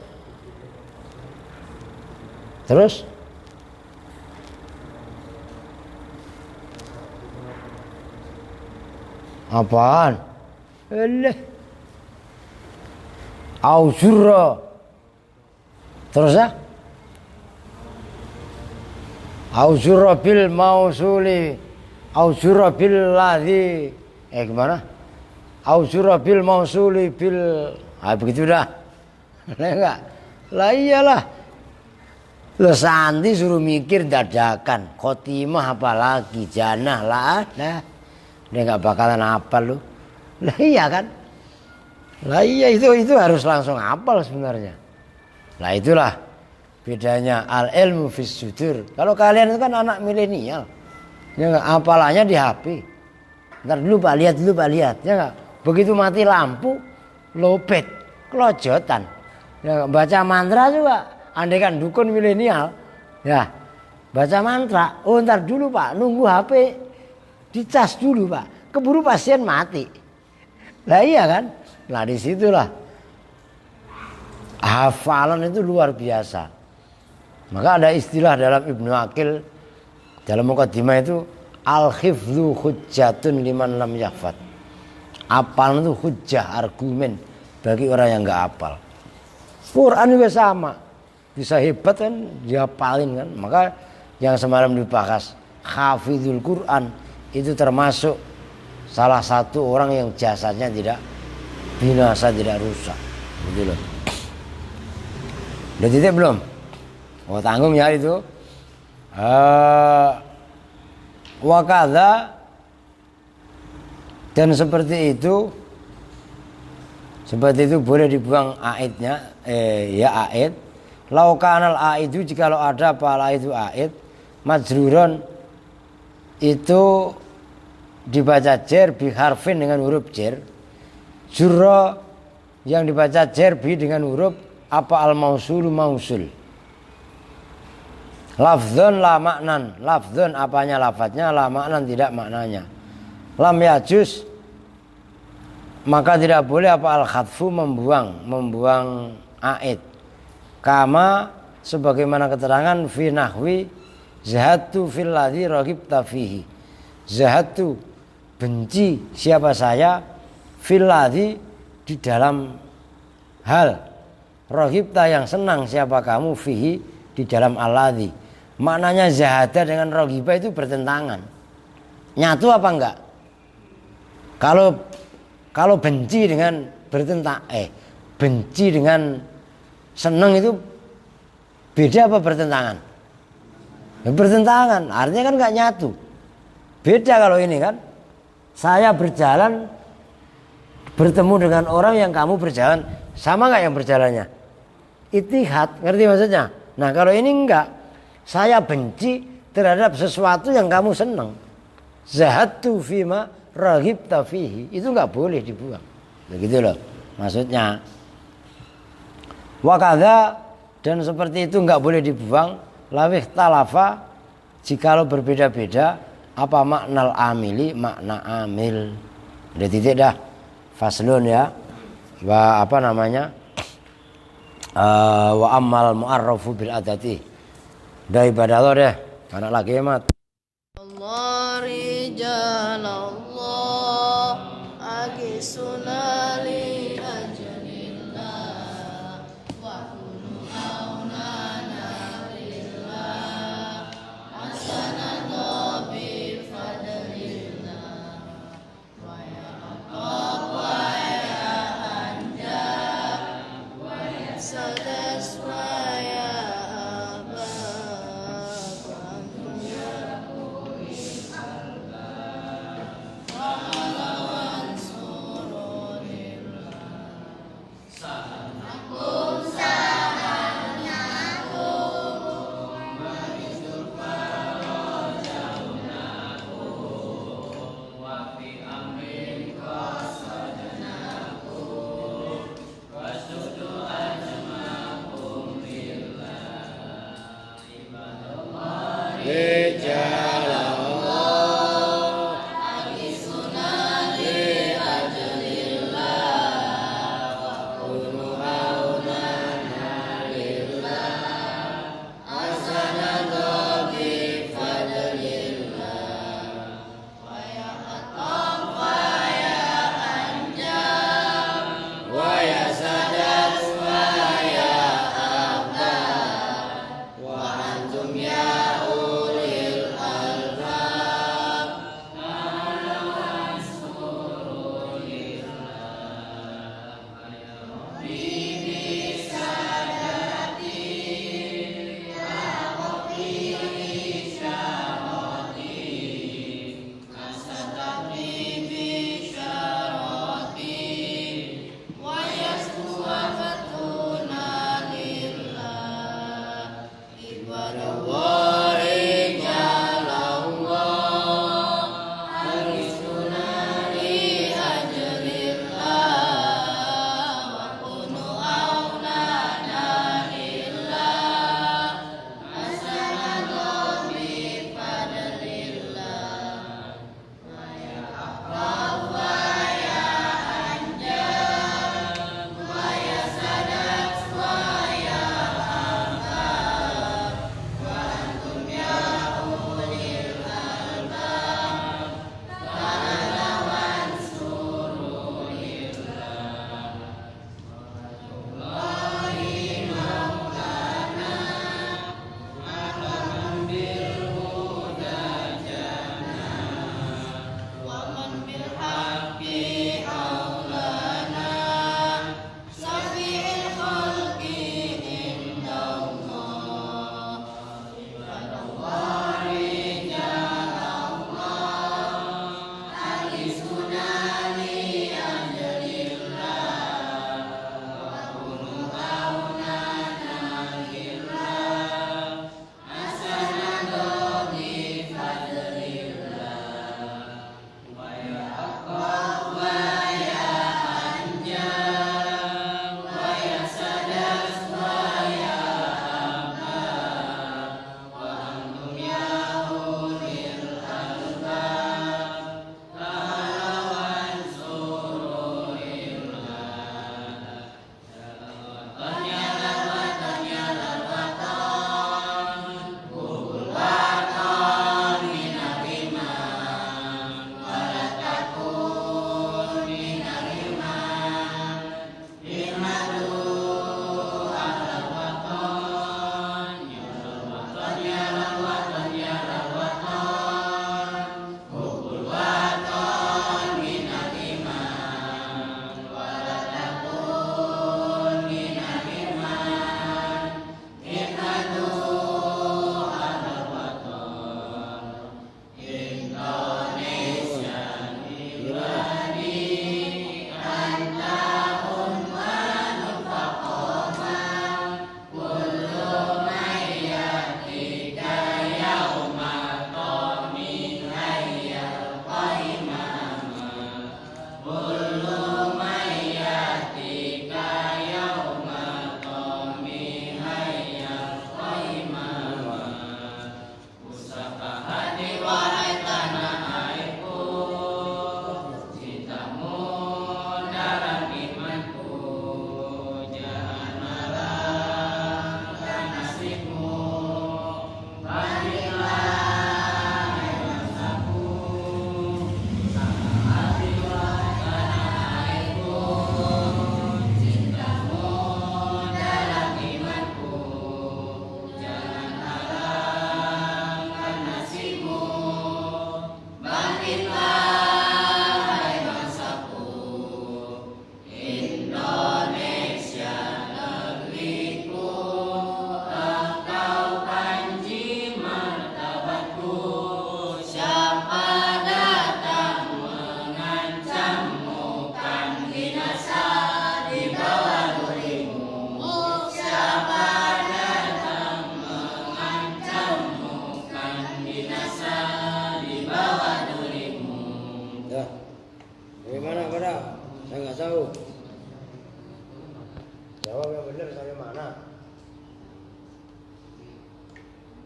Apaan? Alah. Ausura. Terus ya? Ausura bil mausuli. Ausura bil ladzi. Gimana? Ausura bil mausuli bil. Begitu dah. Enggak. Lah iyalah. Lo sandi suruh mikir dadakan. Khotimah apalagi janah lah ada. Dia enggak bakalan hafal lu. Lah iya kan? Lah iya itu harus langsung hafal sebenarnya. Lah itulah bedanya al ilmu fis sudur. Kalau kalian itu kan anak milenial, ya enggak, hafalannya di HP. Ntar dulu Pak lihat, ya enggak. Begitu mati lampu, lopet, kelojotan. Ya enggak, baca mantra juga. Andai kan dukun milenial, ya baca mantra. Oh ntar dulu Pak, nunggu HP dicas dulu Pak. Keburu pasien mati. Lah iya kan? Nah disitulah hafalan itu luar biasa. Maka ada istilah dalam Ibnu Aqil dalam Muqaddimah itu al-hifdzu hujjatun liman lam yahfad. Hafal itu hujjah, argumen bagi orang yang enggak hafal. Quran juga sama. Bisa hebat kan dihafalin kan. Maka yang semalam dibahas hafizul Quran itu termasuk salah satu orang yang jasadnya tidak binasa, tidak rusak. Begitu loh. Udah titik belum? Oh tanggung ya itu. Wakadha. Dan seperti itu boleh dibuang aidnya. Ya aid. Laukanal aidu jikalau ada pala itu aid. Majruron itu dibaca jer biharfin dengan huruf jer. Jurra yang dibaca jer bi dengan huruf apa al mausul mausul. Lafdzun la maknan. Lafdzun apanya lafadznya, la maknan tidak maknanya. Lam yajuz maka tidak boleh apa al khadfu membuang aid. Kama sebagaimana keterangan fi nahwi zahatu fil ladzi raghibta fihi. Zahatu benci siapa saya fil ladzi di dalam hal raghibta yang senang siapa kamu fihi di dalam al-ladzi. Maknanya zahada dengan raghiba itu bertentangan. Nyatu apa enggak? Kalau benci dengan benci dengan senang itu beda apa bertentangan? Ya, bertentangan. Artinya kan enggak nyatu. Beda kalau ini kan. Saya berjalan bertemu dengan orang yang kamu berjalan, sama enggak yang berjalannya? Ittihad, ngerti maksudnya? Nah kalau ini enggak, saya benci terhadap sesuatu yang kamu senang. Zahadtu fima raghibta fihi, itu enggak boleh dibuang. begitu loh maksudnya. Wakadha, dan seperti itu nggak boleh dibuang. Lawih talafa, jikalau berbeda-beda apa makna amili, makna amil. Udah titik dah, faslun ya. Wa apa namanya, wa amal mu'arrafu bil adati. Udah ibadah Allah deh, anak lagi hemat. Allah rijal Allah agisuna li ajalillah wa kunu aunana lillah hasanallah bi fadlillah wa ya aqab wa ya anja wa ya sadas wa ya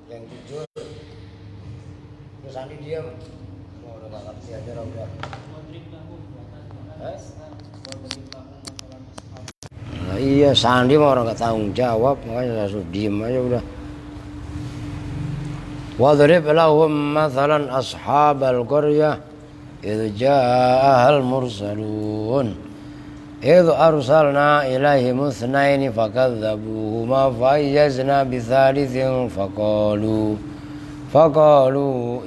yang jujur. Terus Andi diam. Mau udah gak ngerti aja udah. Nah, iya Sandi mah orang gak tanggung jawab, makanya langsung diem aja udah. Wadrib lahum mathalan ashabal qaryah idh ja'ahal mursalun idh arsalna ilaihim itsnaini fakadzabuhuma fa'iyyazna bitsalitsin faqalu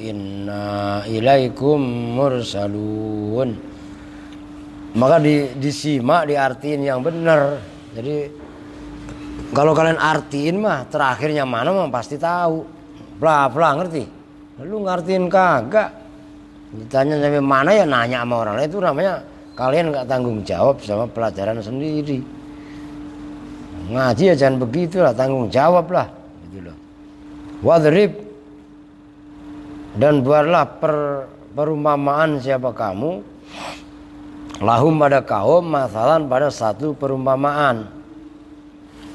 inna ilaikum mursalun. Maka disimak, diartiin yang benar. Jadi kalau kalian artiin mah terakhirnya mana mah pasti tahu. Bla ngerti. Lu ngertiin kagak. Ditanya sampai mana ya nanya sama orang lain, itu namanya kalian nggak tanggung jawab sama pelajaran sendiri. Ngaji ya jangan begitulah, tanggung jawab lah. Gitu loh. Wadrib, dan buatlah perumpamaan siapa kamu lahum pada kaum masalan pada satu perumpamaan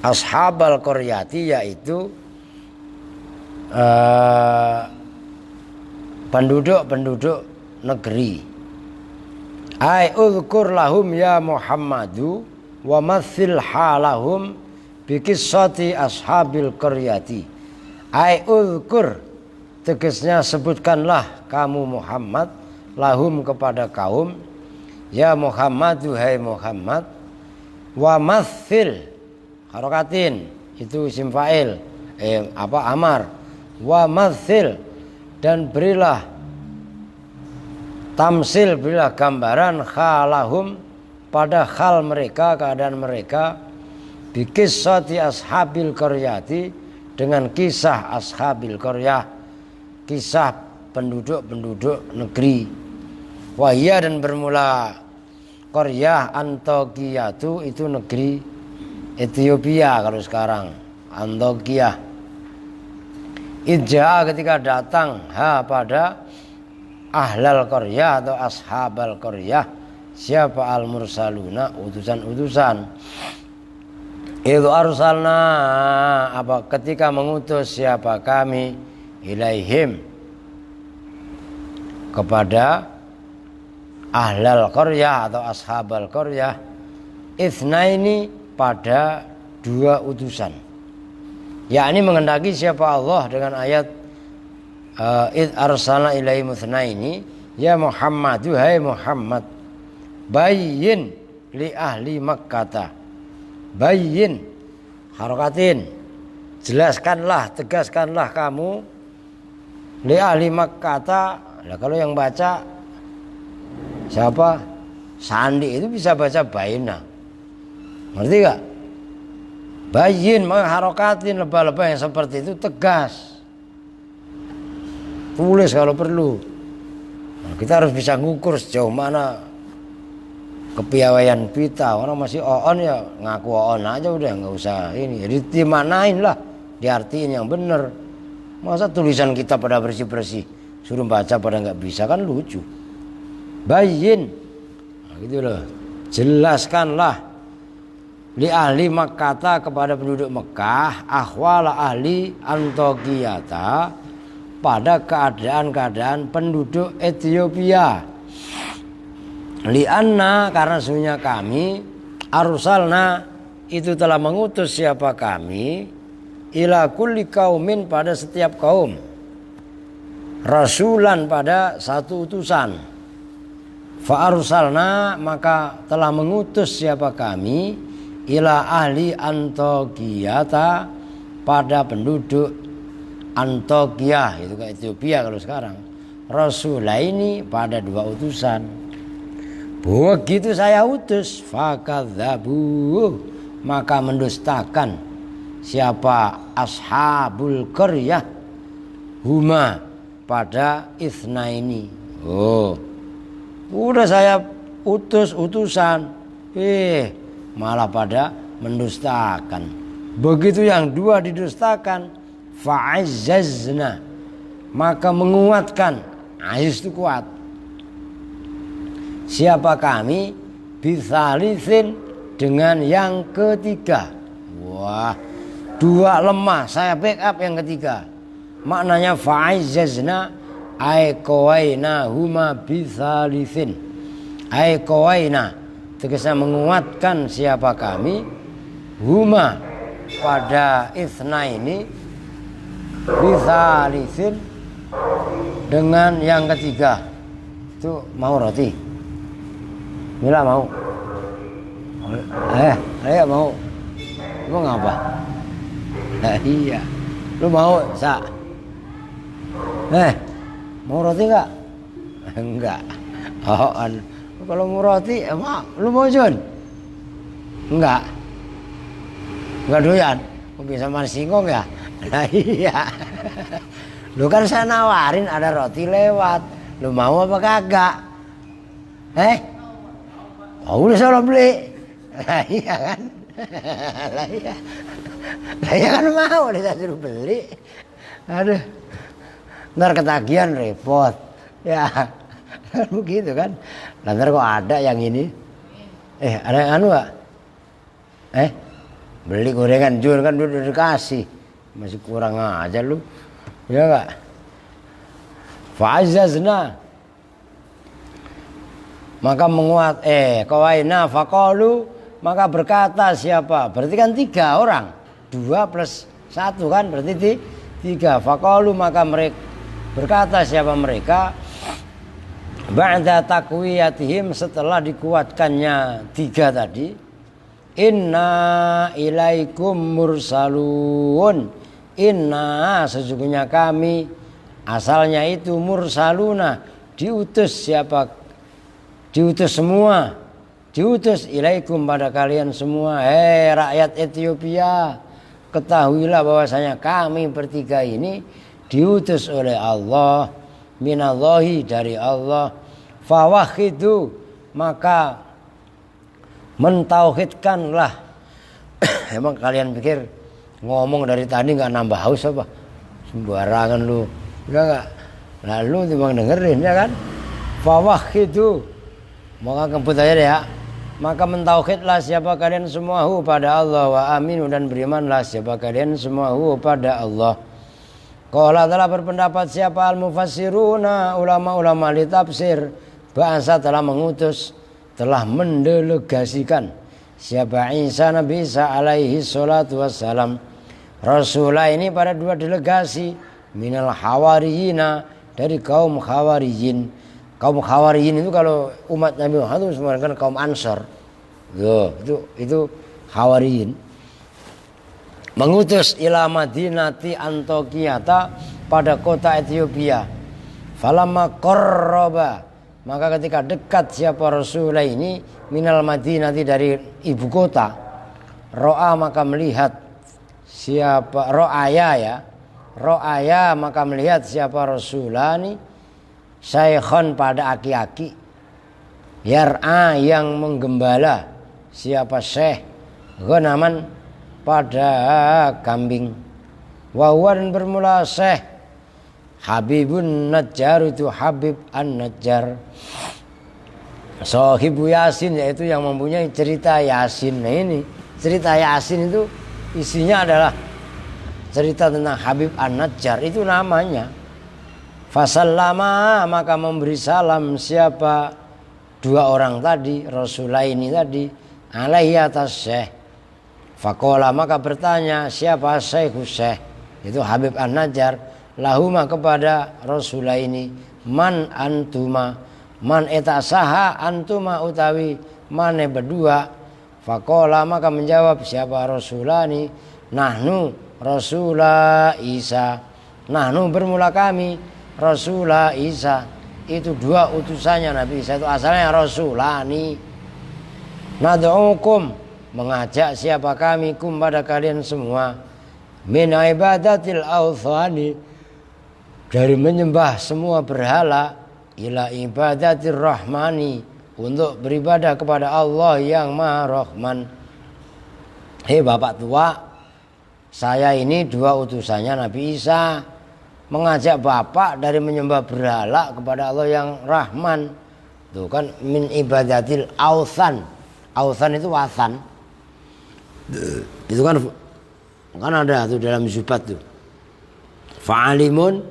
ashabal qaryati, yaitu penduduk negeri. Ai uzkur lahum ya Muhammadu wa matsil halahum bi qissati ashabil qaryati. Ai uzkur, tegasnya sebutkanlah kamu Muhammad lahum kepada kaum, ya Muhammadu hai Muhammad, wa matsil harokatin itu isim fa'il amar, wa matsil dan berilah tamsil, berilah gambaran khalahum pada hal mereka, keadaan mereka, bikissati ashabil qaryati, dengan kisah ashabil qaryah, kisah penduduk negeri. Wahia, dan bermula qaryah Antokiyatu, itu negeri Ethiopia kalau sekarang, Antokiyah. Idja, ketika datang pada ahlal qaryah atau ashabal qaryah, siapa al mursaluna, utusan-utusan. Itu arsalna, apa, ketika mengutus siapa kami ilaihim kepada ahlal qaryah atau ashabal qaryah, itsnaini, pada dua utusan. Yakni mengendaki siapa Allah dengan ayat id arsalna ilaihim itsnaini ya Muhammadu hai Muhammad, bayyin li ahli Makkah, bayyin harokatin, jelaskanlah, tegaskanlah kamu li ahli Makkah. Nah, kalau yang baca siapa? Sandi itu bisa baca bayina, ngerti gak? Bayin, maka harokatin, lebah-lebah yang seperti itu tegas, tulis kalau perlu. Nah, kita harus bisa ngukur sejauh mana kepiawaian kita. Orang masih oon ya ngaku oon aja udah, nggak usah ini. Jadi dimanain lah, diartiin yang bener. Masa tulisan kita pada bersih-bersih, suruh baca pada nggak bisa, kan lucu. Bayin, nah, gitu loh. Jelaskanlah li ahli Makkah, kepada penduduk Mekah, ahwala ahli Antokiyata, pada keadaan-keadaan penduduk Ethiopia. Lianna, karena sesungguhnya kami arsalna, itu telah mengutus siapa kami ila kulli kaumin, pada setiap kaum, rasulan, pada satu utusan. Fa arsalna, maka telah mengutus siapa kami ila ahli Antokiyata, pada penduduk Antokiyah, itu ke Ethiopia kalau sekarang, rasulaini, pada dua utusan. Begitu saya utus, fakadzabu, maka mendustakan siapa ashabul qaryah huma, pada itsnaini. Oh, udah saya utus utusan, malah pada mendustakan. Begitu yang dua didustakan, fa'azzazna, maka menguatkan. Aziz itu kuat. Siapa kami? Bisalisin, dengan yang ketiga. Wah, dua lemah, saya backup yang ketiga. maknanya fa'izzazna ay qawaina huma bisalisin. Ay qawaina tegasnya menguatkan siapa kami huma pada isna ini bisalisin dengan yang ketiga. Itu mau roti? Mila mau? Ayo mau. Mau ngapa? Nah, iya. Lu mau, Sa? Mau roti enggak? Enggak. Oh, kalau mau roti, emang lu mau Jun? Enggak. Enggak doyan. Kok bisa makan singkong ya? Nah, iya. Lu kan saya nawarin ada roti lewat. Lu mau apa kagak? Oh, udah salah beli. Lah iya kan? Lah iya kan mau dia suruh beli. Aduh. Ntar ketagihan repot. Ya. Begitu kan. Ntar kok ada yang ini. Ada yang anu enggak? Beli gorengan Jun kan udah dikasih. Masih kurang aja lu. Ya enggak? Fa'azazna maka menguat qawaina faqalu maka berkata siapa? Berarti kan 3 orang. 2 plus 1 kan berarti 3. Faqalu maka mereka berkata siapa mereka? Ba'da taqwiyatihim setelah dikuatkannya 3 tadi. Inna ilaikum mursalun. Inna sesungguhnya kami asalnya itu mursaluna diutus siapa? Diutus semua. Diutus ilaikum pada kalian semua. Rakyat Ethiopia, ketahuilah bahwasanya kami bertiga ini diutus oleh Allah, minallahi dari Allah. Fawakhidu maka mentauhidkanlah. Emang kalian pikir ngomong dari tadi nggak nambah haus apa? Sembarangan lu, ya nggak? Lalu timbang dengerin ya kan? Fawakhidu maka kebut aja deh ya. Maka mentauhidlah siapa kalian semua pada Allah wa aminu dan berimanlah siapa kalian semua pada Allah. Qala telah berpendapat siapa al-mufassiruna ulama-ulama li tafsir bahasa telah mengutus telah mendelegasikan siapa Isa Nabi Isa alaihi salatu wassalam Rasulullah ini pada 2 delegasi minal hawariyina dari kaum khawariyin. Kaum khawariyin itu kalau umat Nabi Muhammad itu semua kan kaum Ansar. Itu khawariyin. Mengutus ila Madinati Antokiyata pada kota Ethiopia. Falamma qarraba maka ketika dekat siapa Rasulullah ini minal Madinati dari ibu kota. Ro'a maka melihat siapa Ro'aya maka melihat siapa Rasulullah ini Syaikhan pada aki-aki Yar'a yang menggembala siapa Syekh Ghanaman pada kambing Wawan bermula Syekh Habibun Najjar itu Habib An-Najjar Sohibu Yasin yaitu yang mempunyai cerita Yasin. Nah ini cerita Yasin itu isinya adalah cerita tentang Habib An-Najjar itu namanya. Fasallama maka memberi salam siapa 2 orang tadi Rasulullah ini tadi alaihi atas Syekh. Faqala maka bertanya siapa Syekh itu Habib An-Najjar lahuma kepada Rasulullah ini man antuma man eta saha antuma utawi mane berdua. Faqala maka menjawab siapa Rasulullah ini nahnu Rasulullah Isa nahnu bermula kami Rasulullah Isa itu 2 utusannya Nabi Isa itu asalnya Rasulani. Nad'ukum mengajak siapa kami kum pada kalian semua min ibadatil awthani dari menyembah semua berhala ila ibadatir rahmani untuk beribadah kepada Allah yang Maha Rahman. Bapak tua, saya ini 2 utusannya Nabi Isa mengajak bapak dari menyembah berhala kepada Allah yang Rahman. Tuh kan min ibadatil awthan. Awthan itu wathan. Itu kan ada tuh dalam Zubat tuh. Fa'alimun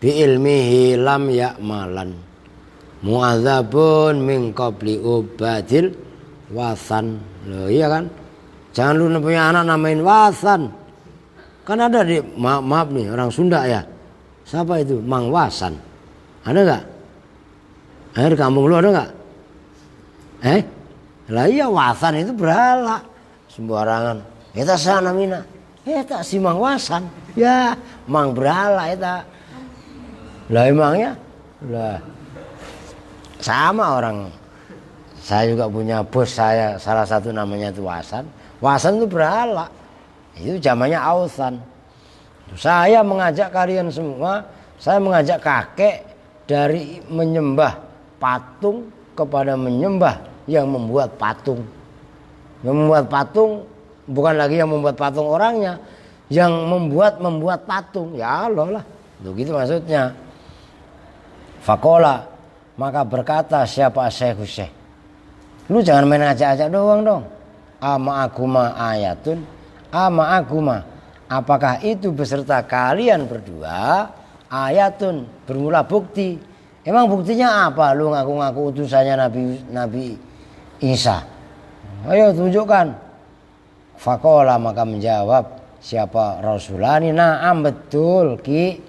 bi ilmihi lam ya'malan mu'adzabun min qabli ubadil wasan. Loh iya kan, jangan lu punya anak namain Wasan. Kan ada di maaf nih orang Sunda ya, siapa itu Mang Wasan, ada nggak? Di kampung lu ada nggak? Lah iya Wasan itu berhala sembarangan. Eta sana mina, eta si Mang Wasan, ya Mang berhala eta. Lah emangnya, lah sama orang. Saya juga punya bos saya, salah satu namanya itu Wasan. Wasan itu berhala, itu zamannya Ausan. Saya mengajak kalian semua, saya mengajak kakek dari menyembah patung kepada menyembah yang membuat patung. Yang membuat patung bukan lagi yang membuat patung orangnya, yang membuat patung. Ya Allah lah, begitu maksudnya. Fakola, maka berkata siapa Syekh, lu jangan main ajak-ajak doang dong. Ama aguma ayatun, ama aguma, apakah itu beserta kalian berdua ayatun, bermula bukti. Emang buktinya apa? Lu ngaku-ngaku utusannya Nabi Isa. Ayo tunjukkan. Fakola, maka menjawab siapa Rasulani, na'am betul ki.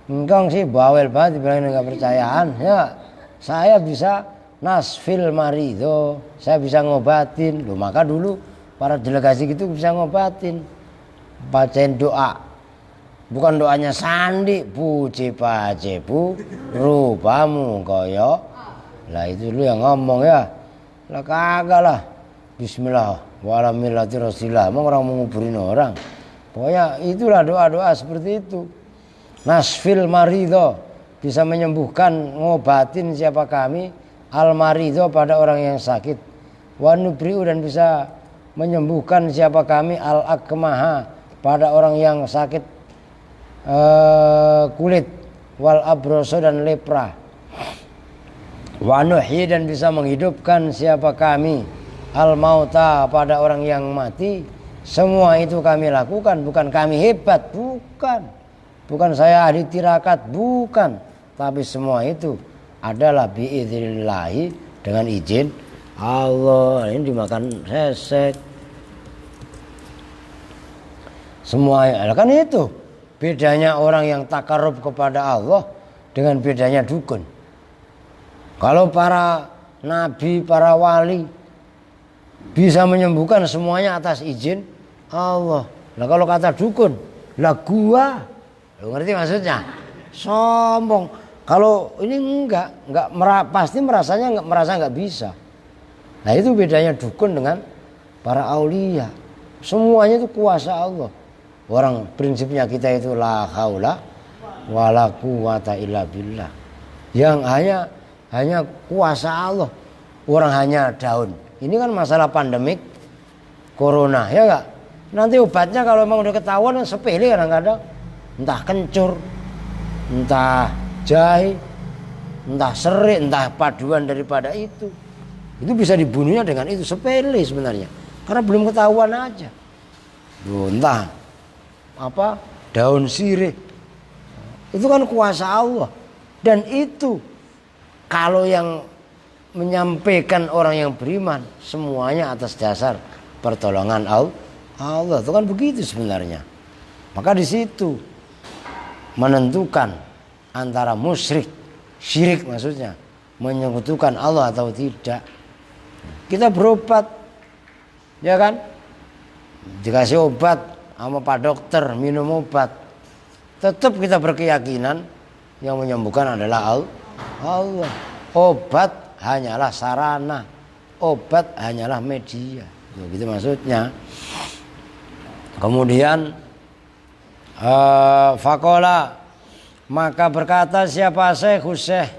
Engkong sih bawel banget dibilangin enggak percayaan. Ya, saya bisa nasfil marido, saya bisa ngobatin. Loh, maka dulu para delegasi gitu bisa ngobatin. Bacain doa. Bukan doanya Sandi, puji pajebu rupamu koyo. Lah itu lu yang ngomong ya. Lah kagak lah. Bismillah wala millati rasulillah. Emang orang mau nguburin orang. Pokoknya itulah doa-doa seperti itu. Nasfil marido, bisa menyembuhkan, ngobatin siapa kami al marido pada orang yang sakit. Wa nubriu, dan bisa menyembuhkan siapa kami al akmaha pada orang yang sakit kulit, wal abroso dan lepra. Wa nuhyi, dan bisa menghidupkan siapa kami al mauta pada orang yang mati. Semua itu kami lakukan, bukan kami hebat, bukan saya ahli tirakat, bukan, tapi semua itu adalah biidznillahi, dengan izin Allah. Ini dimakan sesek semua kan. Itu bedanya orang yang takarrub kepada Allah dengan bedanya dukun. Kalau para nabi, para wali bisa menyembuhkan semuanya atas izin Allah. Nah kalau kata dukun, lah gua, lu ngerti maksudnya? Sombong. Kalau ini enggak pasti merasa enggak bisa. Nah itu bedanya dukun dengan para aulia. Semuanya itu kuasa Allah. Orang prinsipnya kita itu la haula wala quwata illa billah. Yang hanya kuasa Allah. Orang hanya daun. Ini kan masalah pandemik corona, ya enggak? Nanti obatnya kalau memang udah ketahuan sepele kadang-kadang. Entah kencur, entah jahe, entah serik, entah paduan daripada itu. Itu bisa dibunuhnya dengan itu, sepele sebenarnya. Karena belum ketahuan aja. Entah apa daun sirih. Itu kan kuasa Allah. Dan itu kalau yang menyampaikan orang yang beriman, semuanya atas dasar pertolongan Allah. Itu kan begitu sebenarnya. Maka di situ menentukan antara musyrik, syirik maksudnya, menyekutukan Allah atau tidak. Kita berobat, ya kan? Dikasih obat sama Pak Dokter, minum obat. Tetap kita berkeyakinan yang menyembuhkan adalah Allah. Obat hanyalah sarana, obat hanyalah media. Begitu maksudnya. Kemudian fakola, maka berkata siapa Syekh,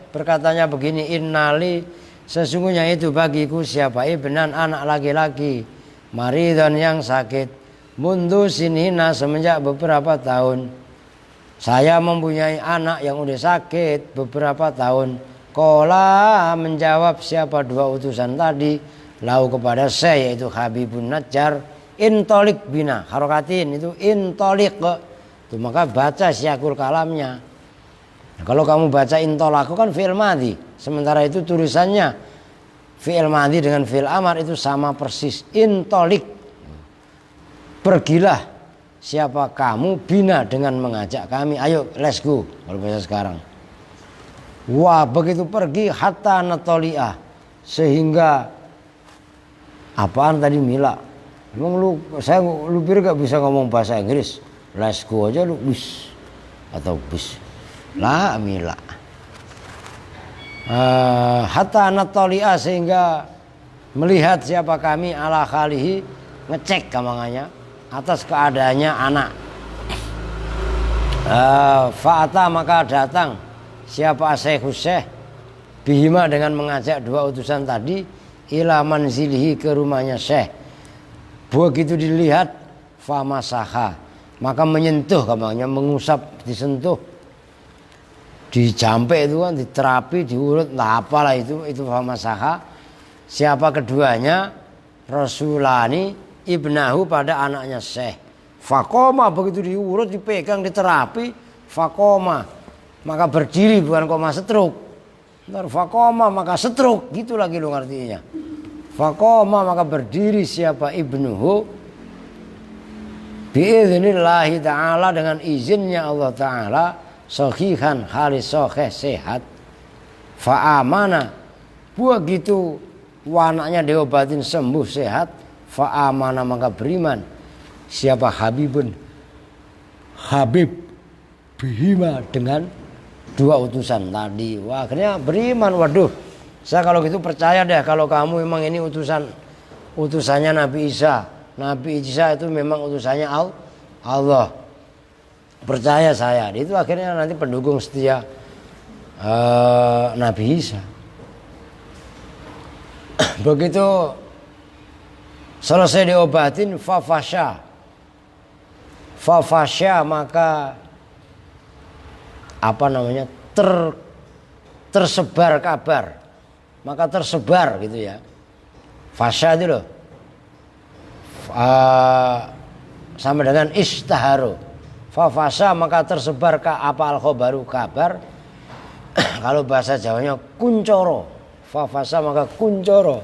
berkatanya begini, innali, sesungguhnya itu bagiku siapa ibnan, anak laki-laki, maridon yang sakit, mundu sinina, semenjak beberapa tahun. Saya mempunyai anak yang udah sakit beberapa tahun. Kola, menjawab siapa dua utusan tadi, lau kepada saya, yaitu Habibun Najjar, intolik bina, harokatin itu intolik, Tuh, maka baca siyakul kalamnya. Nah, kalau kamu baca intolaku kan fi'il madhi, sementara itu tulisannya fi'il madhi dengan fi'il amar itu sama persis. Intolik, pergilah siapa kamu, bina dengan mengajak kami, ayo let's go kalau bahasa sekarang. Wah, begitu pergi hatta natoli'ah, sehingga apaan tadi Mila? Emang lu pikir gak bisa ngomong bahasa Inggris? Let's go aja lu bis atau bis lah Mila. Hatta natoli'ah, sehingga melihat siapa kami ala khalihi, ngecek kamangannya atas keadaannya anak. Fa'ata, maka datang siapa Syekhus Syekh bihima, dengan mengajak dua utusan tadi, ila manzilihi, ke rumahnya Syekh. Begitu dilihat famasaha, maka menyentuh kamarnya, mengusap, disentuh, dijampe itu kan, diterapi, diurut, nah apalah itu famasaha. Siapa keduanya? Rasulani ibnahu, pada anaknya Syekh. Fakoma, begitu diurut, dipegang, diterapi, fakoma, maka berdiri, bukan koma setruk. Ntar fakoma maka setruk, gitu lagi lo ngertinya. Fakoma maka berdiri siapa ibnuhu, biidznillahi ta'ala, dengan izinnya Allah Ta'ala, sahihan, halis sahih, sehat. Fa'amana, begitu anaknya diobatin sembuh sehat, fa'amana maka beriman siapa Habib bihima, dengan dua utusan tadi. Wah, akhirnya beriman. Waduh, saya kalau gitu percaya deh kalau kamu memang ini utusannya Nabi Isa. Nabi Isa itu memang utusannya Allah. Percaya saya. Itu akhirnya nanti pendukung setia Nabi Isa. Begitu selesai diobatin, fafasha, maka apa namanya, tersebar kabar, maka tersebar gitu ya. Fasya itu loh, sama dengan istaharu. Fafasha maka tersebar apa al-khobaru, kabar. Kalau bahasa Jawanya kuncoro. Fafasha maka kuncoro,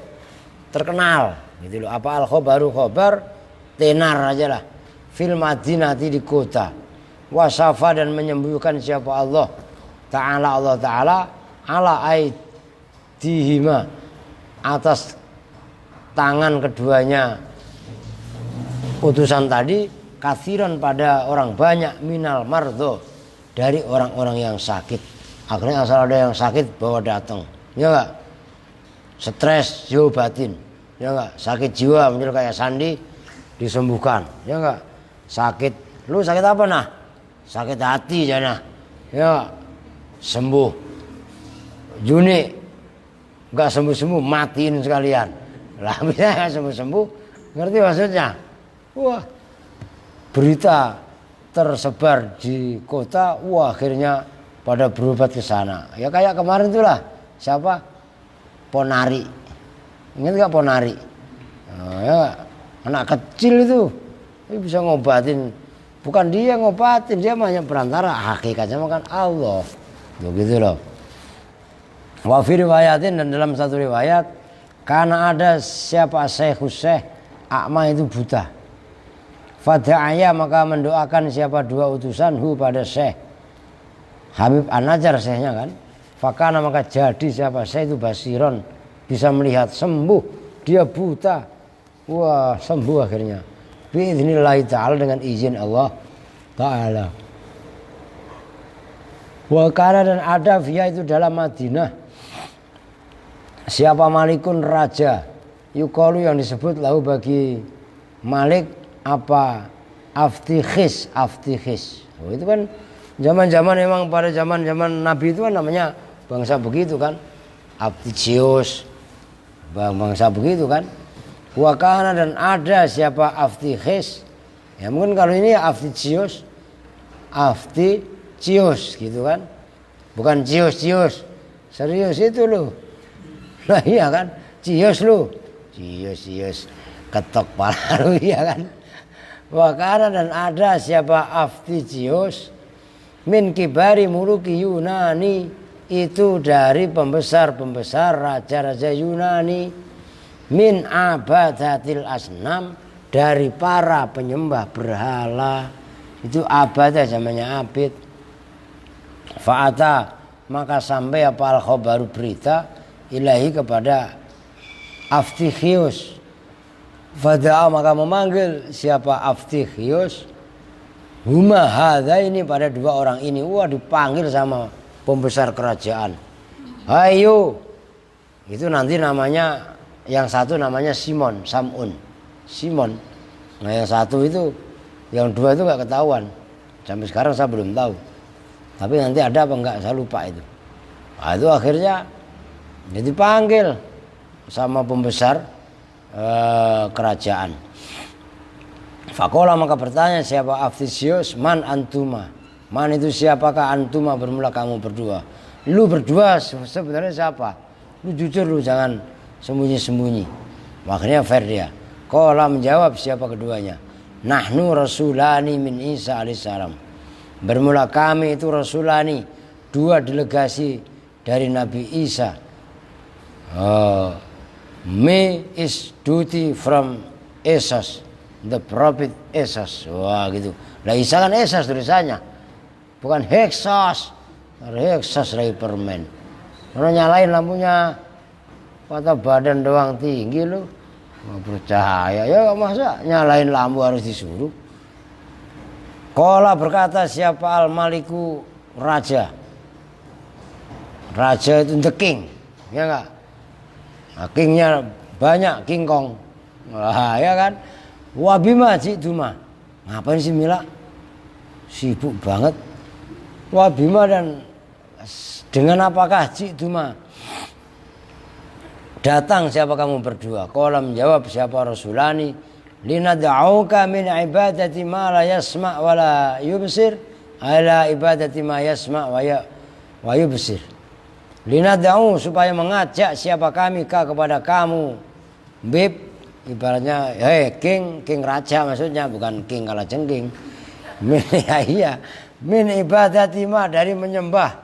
terkenal gitu loh. Apa al-khobaru, khobar, tenar aja lah. Fil madinati, di kota. Wasafa, dan menyembuhkan siapa Allah Ta'ala, ala aidihima, atas tangan keduanya utusan tadi, kathiran, pada orang banyak, minal mardho, dari orang-orang yang sakit. Akhirnya asal ada yang sakit bawa datang, ya enggak? Stres diobatin, ya enggak? Sakit jiwa muncul kayak Sandi, disembuhkan, ya enggak? Sakit, lu sakit apa nah? Sakit hati jana, ya sembuh. Juni nggak sembuh, matiin sekalian. Lah bisa nggak sembuh, ngerti maksudnya? Wah, berita tersebar di kota, wah akhirnya pada berobat ke sana. Ya kayak kemarin itulah, siapa? Ponari, ingat nggak Ponari? Oh, ya anak kecil itu bisa ngobatin. Bukan dia ngobatin, dia hanya perantara, hakikatnya makan Allah. Begitu loh. Wa fi riwayatin, dan dalam satu riwayat, karena ada siapa Syekhus Syekh, akma itu buta. Fada'aya maka mendoakan siapa dua utusan hu pada Syekh Habib An-Najjar, Syekhnya kan. Fakana maka jadi siapa Syekh itu basiron, bisa melihat, sembuh. Dia buta, wah sembuh akhirnya. Biidznillahi ta'ala, dengan izin Allah Ta'ala. Wa kana, dan ada via itu dalam Madinah siapa Malikun, raja, yukalu yang disebut lahu bagi Malik apa, Aftikhis. Oh, itu kan zaman-zaman memang, pada zaman-zaman Nabi itu kan namanya bangsa begitu kan, Afticius, bangsa begitu kan. Wakana, dan ada siapa Aftikhis, ya mungkin kalau ini Afticius gitu kan, bukan cius, serius itu loh. Nah iya kan, cius ketok pala lu, iya kan. Wakana dan ada siapa Aftisius min kibari muluki Yunani, itu dari pembesar-pembesar raja-raja Yunani, min abadatil asnam, dari para penyembah berhala. Itu abadah namanya abid. Fa'ata, maka sampai apa al-khobaru berita ilahi kepada Aftisius. Fada'a, maka memanggil siapa Aftisius huma hadza, ini pada dua orang ini. Wah, dipanggil sama pembesar kerajaan. Ayo, itu nanti namanya, yang satu namanya Simon, Samun, Simon. Nah yang satu itu, yang dua itu nggak ketahuan. Sampai sekarang saya belum tahu. Tapi nanti ada apa enggak, saya lupa itu. Nah, itu akhirnya jadi panggil sama pembesar kerajaan. Fakola, maka bertanya siapa Aftisius, man antuma, man itu siapakah antuma, bermula kamu berdua. Lu berdua sebenarnya siapa? Lu jujur, lu jangan sembunyi-sembunyi. Makanya fair dia. Kola menjawab siapa keduanya, nahnu rasulani min Isa alaihissalam, bermula kami itu rasulani, dua delegasi dari Nabi Isa. Me is duty from Esos, the prophet Esos. Wah gitu. Lah Isa kan Esos tulisannya, bukan Heksos. Heksos lagi permen. Kalau nyalain lampunya, kata badan doang tinggi lu, nggak percaya ya, masa nyalain lampu harus disuruh. Kola berkata siapa al-maliku, raja. Raja itu the king, ya enggak? Nah, kingnya banyak, King Kong. Wah, ya kan? Wabima jiduma. Ngapain sih Mila? Sibuk banget. Wabima, dan dengan apakah jiduma? Datang siapa kamu berdua? Qala menjawab siapa rasulani, linad'auka min ibadati ma la yasma' wa la yubsir ala ibadati ma yasma' wa yubsir. Linad'u, supaya mengajak siapa kami kepada kamu. Bib, ibaratnya king raja maksudnya, bukan king kalajengking. Iya, min ibadati ma, dari menyembah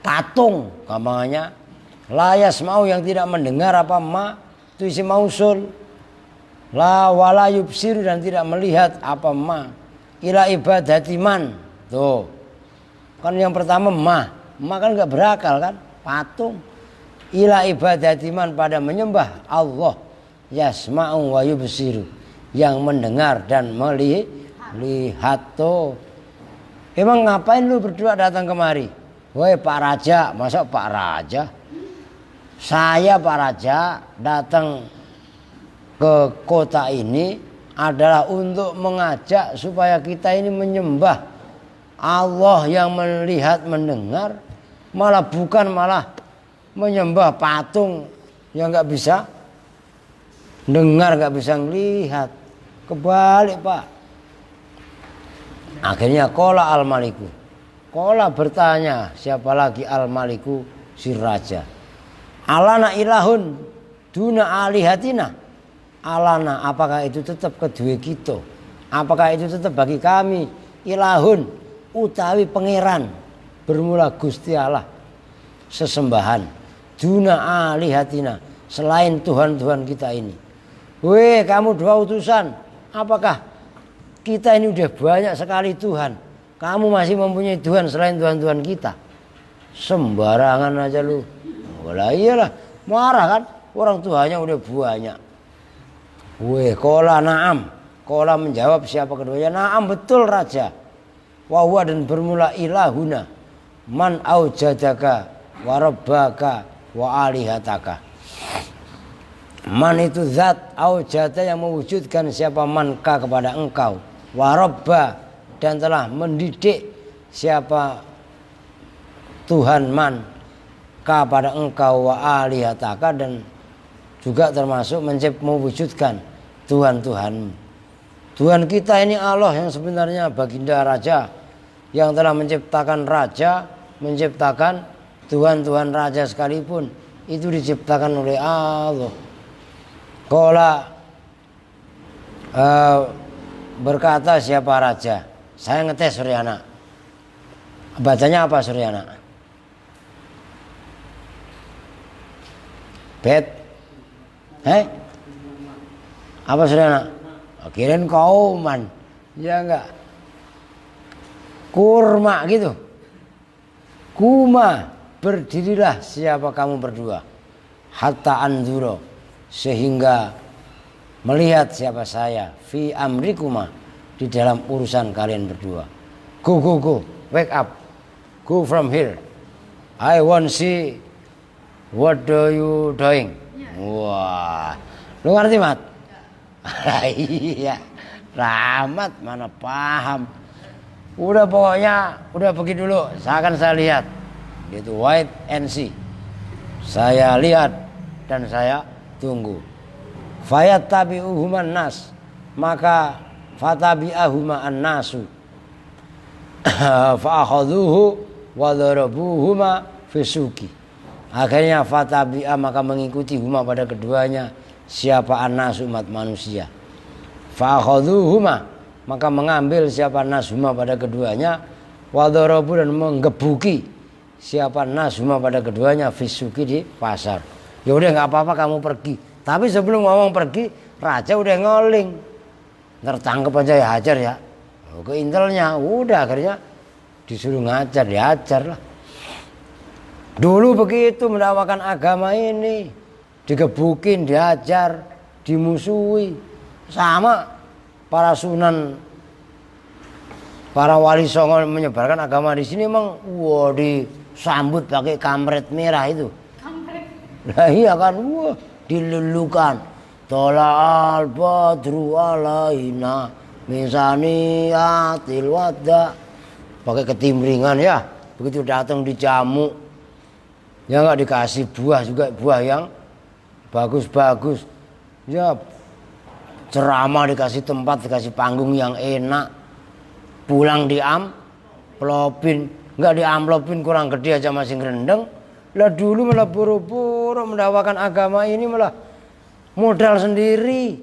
patung, gampangnya. Layas mau, yang tidak mendengar apa ma, itu isi mausul. La wala yubsir, dan tidak melihat apa ma. Ila ibadati man. Tuh. Kan yang pertama ma kan enggak berakal kan, patung. Ila ibadati man, pada menyembah Allah. Yasma'u wa yubsiru, yang mendengar dan melihat. Tuh. Emang ngapain lu berdua datang kemari? Woi Pak Raja, masa Pak Raja? Saya Pak Raja datang ke kota ini adalah untuk mengajak supaya kita ini menyembah Allah yang melihat mendengar, bukan menyembah patung yang nggak bisa dengar, nggak bisa ngelihat. Kebalik Pak. Akhirnya kola al-maliku. Kola bertanya siapa lagi al-maliku, si raja. Alana ilahun duna alihatina. Alana, apakah itu tetap kedua kita? Apakah itu tetap bagi kami ilahun, utawi pangeran, bermula Gusti Allah, sesembahan, duna alihatina, selain Tuhan-Tuhan kita ini. Weh, kamu dua utusan, apakah kita ini udah banyak sekali Tuhan, kamu masih mempunyai Tuhan selain Tuhan-Tuhan kita? Sembarangan aja lu. Wala iyalah, marah kan, orang Tuhannya udah banyak. Weh, kola na'am. Kola menjawab siapa keduanya, na'am, betul raja. Wahuwa, dan bermula ilahuna, man aujadaka wa rabbaka wa alihataka. Man itu zat, aujada, yang mewujudkan siapa, manka, kepada engkau, wa rabba, dan telah mendidik siapa Tuhan man kepada engkau, wa alihataka, dan juga termasuk mewujudkan Tuhan-Tuhan. Tuhan kita ini Allah yang sebenarnya baginda raja, yang telah menciptakan raja, menciptakan Tuhan-Tuhan raja sekalipun, itu diciptakan oleh Allah. Qala berkata siapa raja, saya ngetes Suryana. Bacanya apa Suryana? Bet. Apa Suryana? Kirain kauman. Ya enggak. Kurma gitu. Kuma, berdirilah siapa kamu berdua. Hatta anzuro, sehingga melihat siapa saya. Fi amrikuma, di dalam urusan kalian berdua. Go, wake up. Go from here. I want see what do you doing. Wah, lu ngerti Mat? Iya, Rahmat mana paham. Udah pokoknya, udah pergi dulu. Saya lihat, gitu, wait and see. Saya lihat dan saya tunggu. Fayat tabi'uhuman nas, maka fatabi'ahuma an-nasu. Fa'akhaduhu wa dharabuhuma fisuki. Akhirnya fatabi'a, maka mengikuti huma pada keduanya siapa an-nas, umat manusia. Fa'akhaduhuma, maka mengambil siapa nas huma pada keduanya, wa dharabu, dan menggebuki siapa nas huma pada keduanya fisuki, di pasar. Ya udah nggak apa-apa kamu pergi. Tapi sebelum ngomong pergi, raja udah ngoling. Ntar tangkep aja ya, hajar ya. Ke intelnya, udah akhirnya disuruh ngajar, diajar lah. Dulu begitu mendakwakan agama ini, digebukin, diajar, dimusuhi. Sama para sunan, para wali songo menyebarkan agama di sini emang disambut pakai kamret merah itu. Lah iya kan, dilulukan. Tola'al badru alaina misani atil wadda, pakai ketimringan ya. Begitu datang dijamu, ya nggak dikasih buah juga, buah yang bagus-bagus ya. Ceramah dikasih tempat, dikasih panggung yang enak. Pulang diamplopin, nggak diamplopin kurang gede aja masih ngerendeng. Lah dulu malah buru-buru mendakwakan agama ini malah modal sendiri.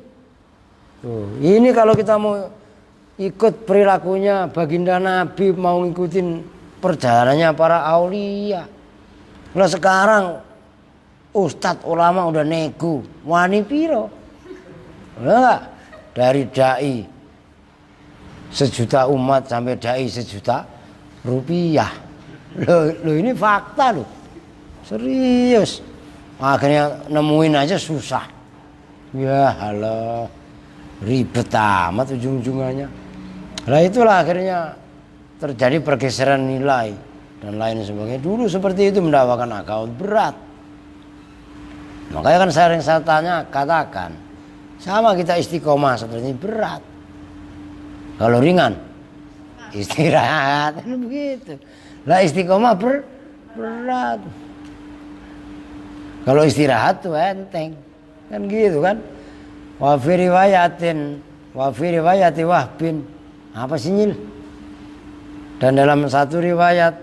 Tuh, ini kalau kita mau ikut perilakunya baginda Nabi, mau ngikutin perjalanannya para aulia. Lah sekarang ustadz ulama udah nego, wani piro? Nah, dari dai 1.000.000 umat sampai dai 1.000.000 rupiah. Loh ini fakta loh. Serius. Akhirnya nemuin aja susah. Ya halah, ribet amat ujung-ujungannya. Lah itulah akhirnya terjadi pergeseran nilai dan lain sebagainya. Dulu seperti itu mendakwakan agama berat. Makanya kan saya katakan, sama kita istiqomah seperti ini berat. Kalau ringan, istirahat, begitu. Lah istiqomah berat. Kalau istirahat tuh enteng, kan gitu kan. Wa fi riwayati Wahbin, apa sih Nyil? Dan dalam satu riwayat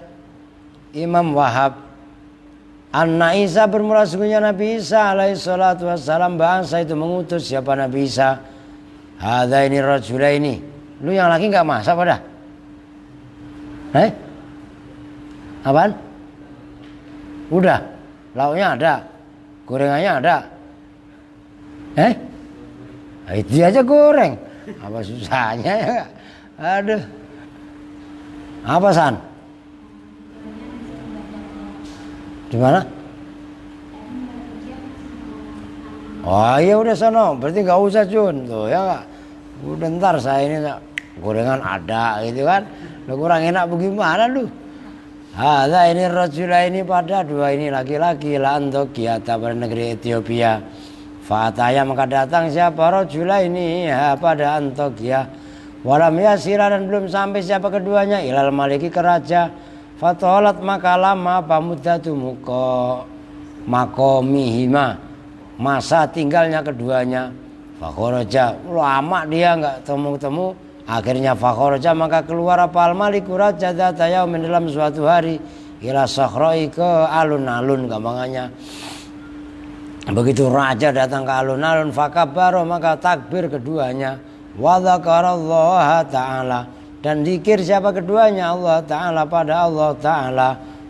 Imam Wahab, Anna Isa, bermula sungguhnya Nabi Isa alaihi salatu wassalam, bangsa itu mengutus siapa Nabi Isa. Hadza ini rajula ini. Lu yang laki enggak masak pada? Apaan? Udah. Lauknya ada. Gorengannya ada. Nah, itu aja goreng. Apa susahnya ya? Aduh. Apa San? Di mana? Oh iya udah sono, berarti nggak usah Jun, tuh ya nggak. Udah ntar saya ini gorengan ada gitu kan, lu kurang enak bagaimana lu? Ada ini rajula ini pada dua ini laki-laki la Antiokhia pada negeri Ethiopia. Fataya maka datang siapa rajula ini ya, pada Antiokhia. Walam yasira dan belum sampai siapa keduanya ilal maliki ke raja. Fatolat maka lama pamudatu muko makomihima, masa tinggalnya keduanya. Fakhoroja, lama dia nggak temu-temu. Akhirnya fakhoroja maka keluar apa al-maliku raja datayau dalam suatu hari ila sakhroi ke alun-alun gampangannya. Begitu raja datang ke alun-alun fakabaro maka takbir keduanya. Wa dzakarallaha ta'ala, dan zikir siapa keduanya? Allah Ta'ala, pada Allah Ta'ala.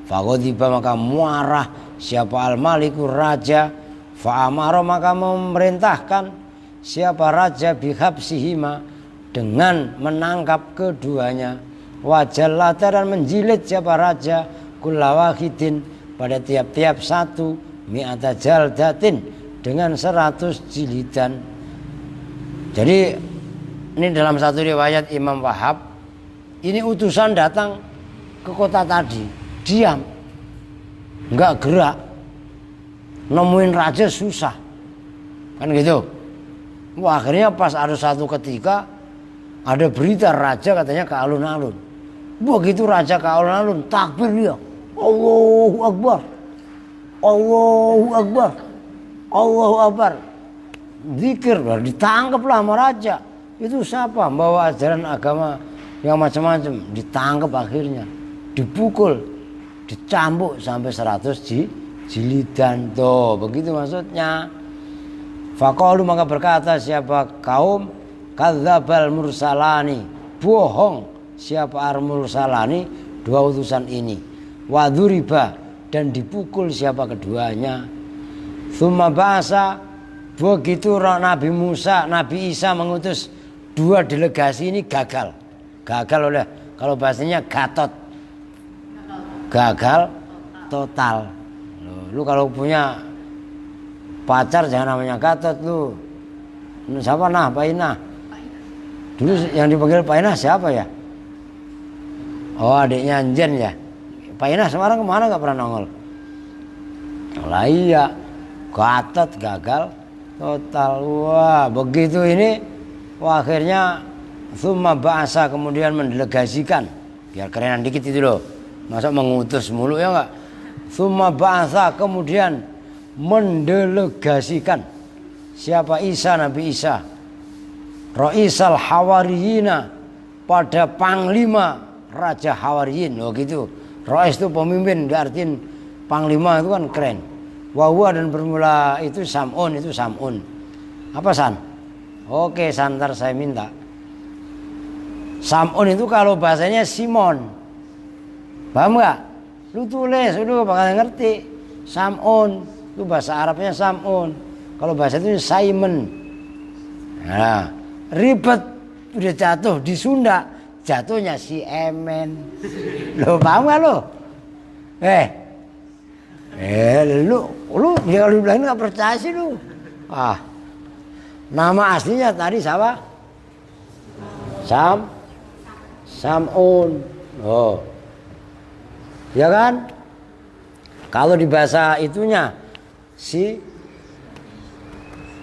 Faghadiba, maka marah siapa al-maliku, raja. Fa'amara, maka memerintahkan siapa raja, bihabsihima, dengan menangkap keduanya. Wajallata, dan menjilid siapa raja, kulla wahidin, pada tiap-tiap satu, mi'ata jaldatin, dengan 100 jilidan. Jadi ini dalam satu riwayat Imam Wahab, ini utusan datang ke kota tadi, diam, nggak gerak, nemuin raja susah, kan gitu. Wah, akhirnya pas ada satu ketika ada berita raja katanya ke alun-alun. Begitu raja ke alun-alun, takbir dia, Allahu Akbar, Allahu Akbar, Allahu Akbar, zikir, ditangkaplah sama raja. Itu siapa? Bawa ajaran agama yang macam-macam, ditangkap, akhirnya dipukul, dicambuk sampai 100 jilidan. Tuh, begitu maksudnya. Faqalu, maka berkata siapa kaum, kadzdzabal mursalani, bohong siapa al-mursalani, dua utusan ini. Wa dzuriba, dan dipukul siapa keduanya. Tsumma ba'asa, begitu Nabi Musa, Nabi Isa mengutus dua delegasi ini gagal. Gagal oleh, kalau bahasanya gatot, gagal total. Lu kalau punya pacar jangan namanya gatot lu. Siapa nah? Pak Inah. Dulu yang dipanggil Pak Inah siapa ya? Oh, adiknya Anjen ya. Pak Inah Semarang kemana nggak pernah nongol? Lah iya, gatot gagal total. Wah, begitu ini, wah, akhirnya tsumma ba'asa, kemudian mendelegasikan, biar kerenan dikit itu loh, masa mengutus mulu ya enggak. Tsumma ba'asa, kemudian mendelegasikan siapa? Isa, Nabi Isa, Raisal Hawariyina, pada panglima raja Hawariyin. Oh gitu, Rais itu pemimpin, diartin panglima itu kan keren. Wahwa, dan bermula itu Sam'un, itu Sam'un. Apa San? Oke San, ntar saya minta. Sam'un itu kalau bahasanya Simon, paham gak? Lu tulis, lu bakal ngerti. Sam'un itu bahasa Arabnya Sam'un, kalau bahasa itu Simon. Nah, ribet, udah jatuh di Sunda, jatuhnya si Emen. Lo paham gak lo? Lu dia kalau dibilangin gak percaya sih lu. Nama aslinya tadi siapa? Sam'un. Oh, ya kan? Kalau di bahasa itunya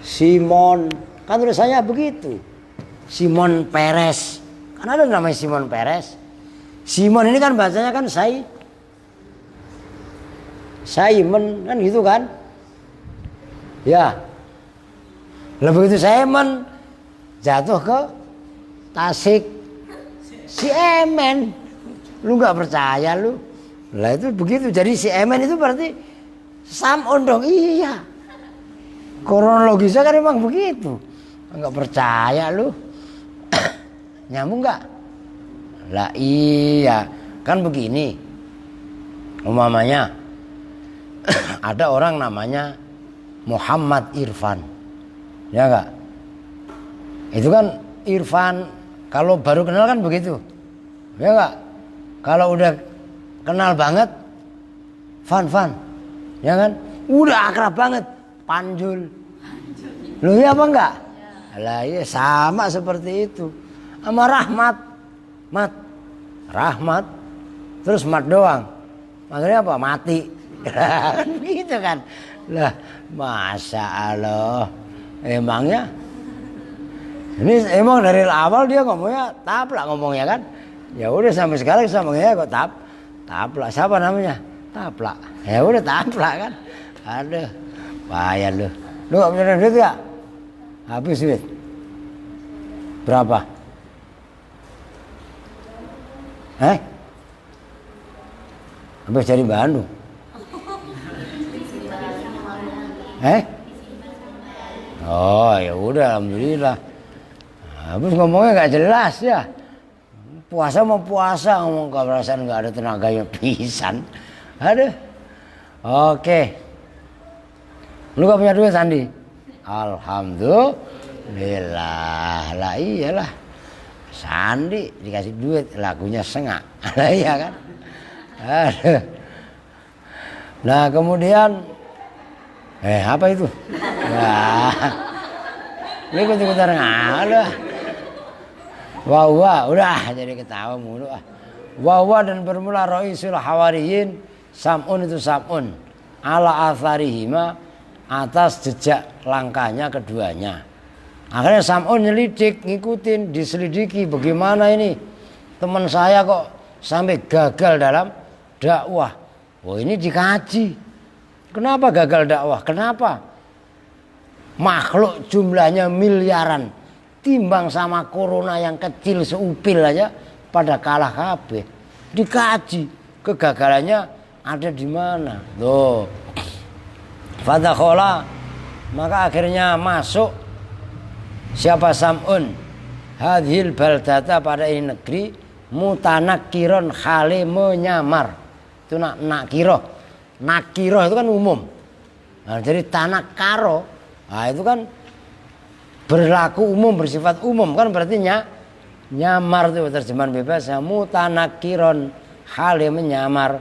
Simon, kan tulisannya begitu. Simon Peres, kan ada namanya Simon Peres. Simon ini kan bahasanya kan Simon, kan gitu kan? Ya. Lah begitu Simon jatuh ke Tasik, si Emen. Lu nggak percaya lu? Lah itu begitu. Jadi si Emen itu berarti Sam'un dong. Iya. Kronologisnya kan emang begitu. Nggak percaya lu? Nyambung nggak? Lah iya. Kan begini. Umpamanya ada orang namanya Muhammad Irfan, ya enggak? Itu kan Irfan, kalau baru kenal kan begitu, ya enggak? Kalau udah kenal banget, Fan, ya kan? Udah akrab banget, Panjul. Loh iya apa enggak? Lah iya, sama seperti itu. Sama Rahmat, terus Mat doang. Makanya apa? Mati. Gitu kan. Lah, Masya Allah. Emangnya ini emang dari awal dia ngomongnya taplak ngomongnya kan. Ya udah sampai sekarang samanya kok taplak. Siapa namanya? Taplak. Ya udah taplak kan. Aduh, bahaya lu. Lu gak punya duit ya? Habis duit. Berapa? Habis dari Bandung. Oh ya udah, alhamdulillah. Habis ngomongnya nggak jelas ya. Puasa mau puasa, ngomong perasaan nggak ada tenaganya pisan. Aduh. Oke. Lu gak punya duit Sandi? Alhamdulillah. Lah iyalah. Sandi dikasih duit, lagunya sengak. Lah iya kan? Aduh. Nah kemudian apa itu? Nah, ini ikut-ikutan ngalah. Wah, udah jadi ketawa mulu ah. Wah dan bermula Ra'isul Hawariyin Sam'un itu Sam'un ala atharihima atas jejak langkahnya keduanya. Akhirnya Sam'un nyelidik, ngikutin, diselidiki bagaimana ini teman saya kok sampai gagal dalam dakwah. Oh ini dikaji. Kenapa gagal dakwah? Kenapa? Makhluk jumlahnya miliaran. Timbang sama corona yang kecil seupil aja pada kalah kabeh. Dikaji kegagalannya ada di mana. Loh. Fadakhola maka akhirnya masuk siapa Sam'un hadhil baldata pada ini negeri mutanakiron khale menyamar. Itu nakiroh. Nakiroh itu kan umum. Nah, jadi tanakaro. Nah, itu kan berlaku umum, bersifat umum kan berarti nyamar itu terjemahan bebasnya mutanakiron hale menyamar.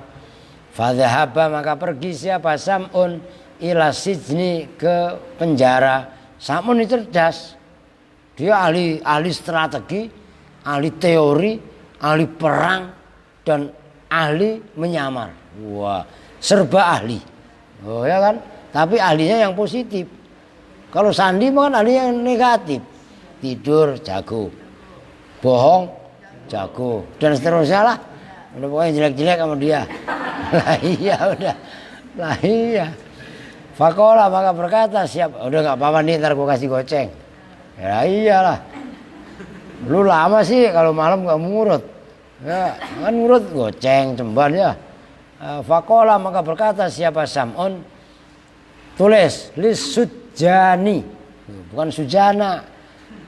Fadhahaba maka pergi siapa Sam'un ila sijni ke penjara. Sam'un ini cerdas. Dia ahli strategi, ahli teori, ahli perang dan ahli menyamar. Wah, serba ahli. Oh ya kan? Tapi ahlinya yang positif. Kalau Sandi kan ahlinya yang negatif. Tidur jago. Bohong jago dan seterusnya lah. Udah pokoknya jelek-jelek sama dia. Lah iya udah. Lah iya. Fakola maka berkata siap. Udah nggak apa-apa nih ntar gue kasih goceng. Ya iyalah. Lu lama sih kalau malam nggak murut. Ya kan murut goceng cemban ya. Fakola maka berkata siapa Sam'un. Tulis lisujani. Bukan sujana.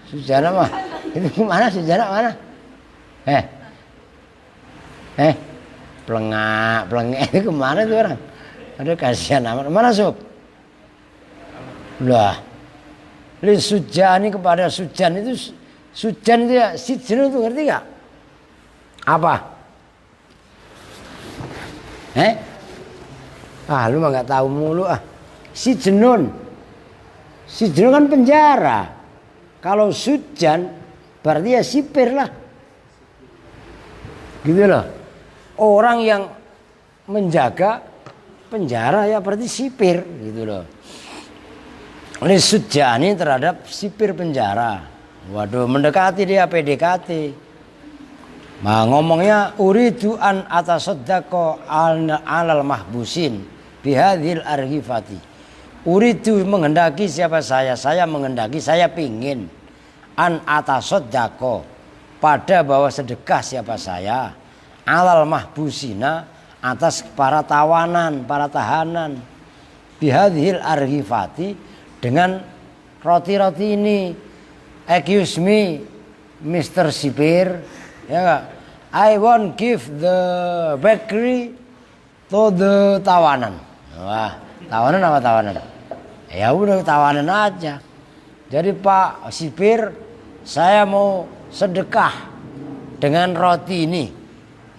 Sujana mah. Itu mana sujana mana? Pelengak itu kemana tuh orang? Aduh kasihan amat. Mana Sob? Lah. Lisujani kepada sujan itu. Sujan itu ya. Sijin itu ngerti gak? Apa? Lu mah gak tahu mulu ah. Sijnun. Sijnun kan penjara. Kalau sujan berarti ya sipir lah. Gitu loh. Orang yang menjaga penjara ya berarti sipir gitu loh. Ini sujani terhadap sipir penjara. Waduh mendekati dia PDKT. Nah ngomongnya uridu an atasaddaqo alal mahbusin bihadhil arghifati. Uridu menghendaki siapa saya menghendaki saya pingin an atasaddaqo pada bahwa sedekah siapa saya alal mahbusina atas para tawanan, para tahanan bihadhil arghifati dengan roti-roti ini. Excuse me Mr. Sipir ya enggak? I won't give the bakery to the tawanan. Wah, tawanan apa tawanan? Ya udah tawanan aja. Jadi Pak Sipir, saya mau sedekah dengan roti ini.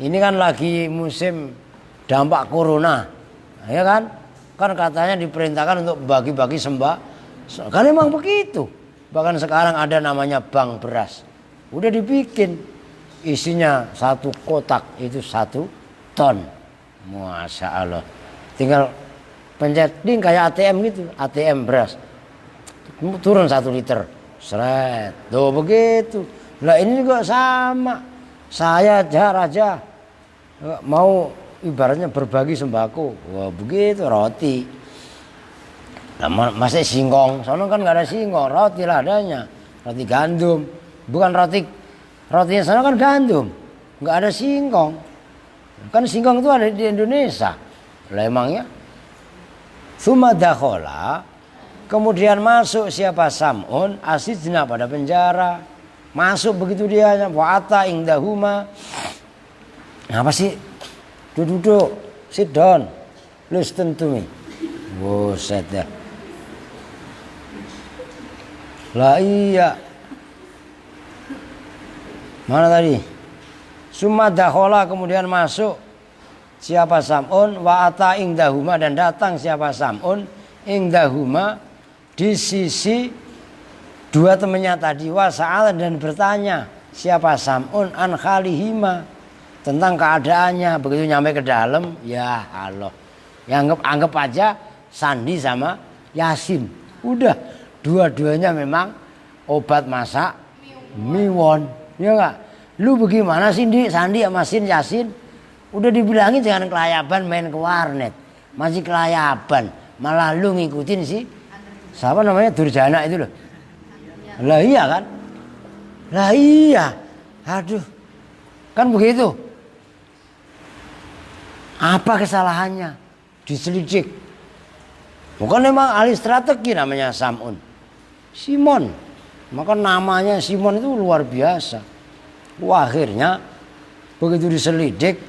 Ini kan lagi musim dampak corona, ya kan? Kan katanya diperintahkan untuk bagi-bagi sembako. Kan emang begitu. Bahkan sekarang ada namanya bank beras. Udah dibikin. Isinya 1 kotak itu 1 ton. Masya Allah. Tinggal pencet ding kayak ATM gitu. ATM beras. Turun 1 liter. Seret. Tuh begitu. Nah ini juga sama. Saya raja mau ibaratnya berbagi sembako. Wah begitu roti. Nah, masih singkong. Soalnya kan nggak ada singkong. Roti lah adanya. Roti gandum. Bukan rotinya sana kan gandum. Nggak ada singkong. Kan singkong itu ada di Indonesia. Lah emangnya. Tsumma dakhala. Kemudian masuk siapa Sam'un asijna pada penjara. Masuk begitu dia wa'ata indahuma. Apa sih? Duduk, sit down. Listen to me. Buset ya. Lah iya. Mana tadi? Summa dakhala, kemudian masuk siapa Sam'un, wa'ata indahuma, dan datang siapa Sam'un indahuma di sisi dua temannya tadi, wasa'al, dan bertanya siapa Sam'un an khalihima, tentang keadaannya. Begitu nyampe ke dalam, ya Allah, ya anggap aja Sandi sama Yasin, udah dua-duanya memang obat masak miwon, ya enggak? Lu bagaimana sih Sandi sama Yasin? Udah dibilangin jangan kelayaban main ke warnet, masih kelayaban, malah lu ngikutin sih siapa namanya, Durjana itu loh. Lah iya kan? Lah iya. Aduh. Kan begitu. Apa kesalahannya? Diselidik. Bukan memang ahli strategi namanya Sam'un. Simon. Maka namanya Simon itu luar biasa. Wah, akhirnya begitu diselidik,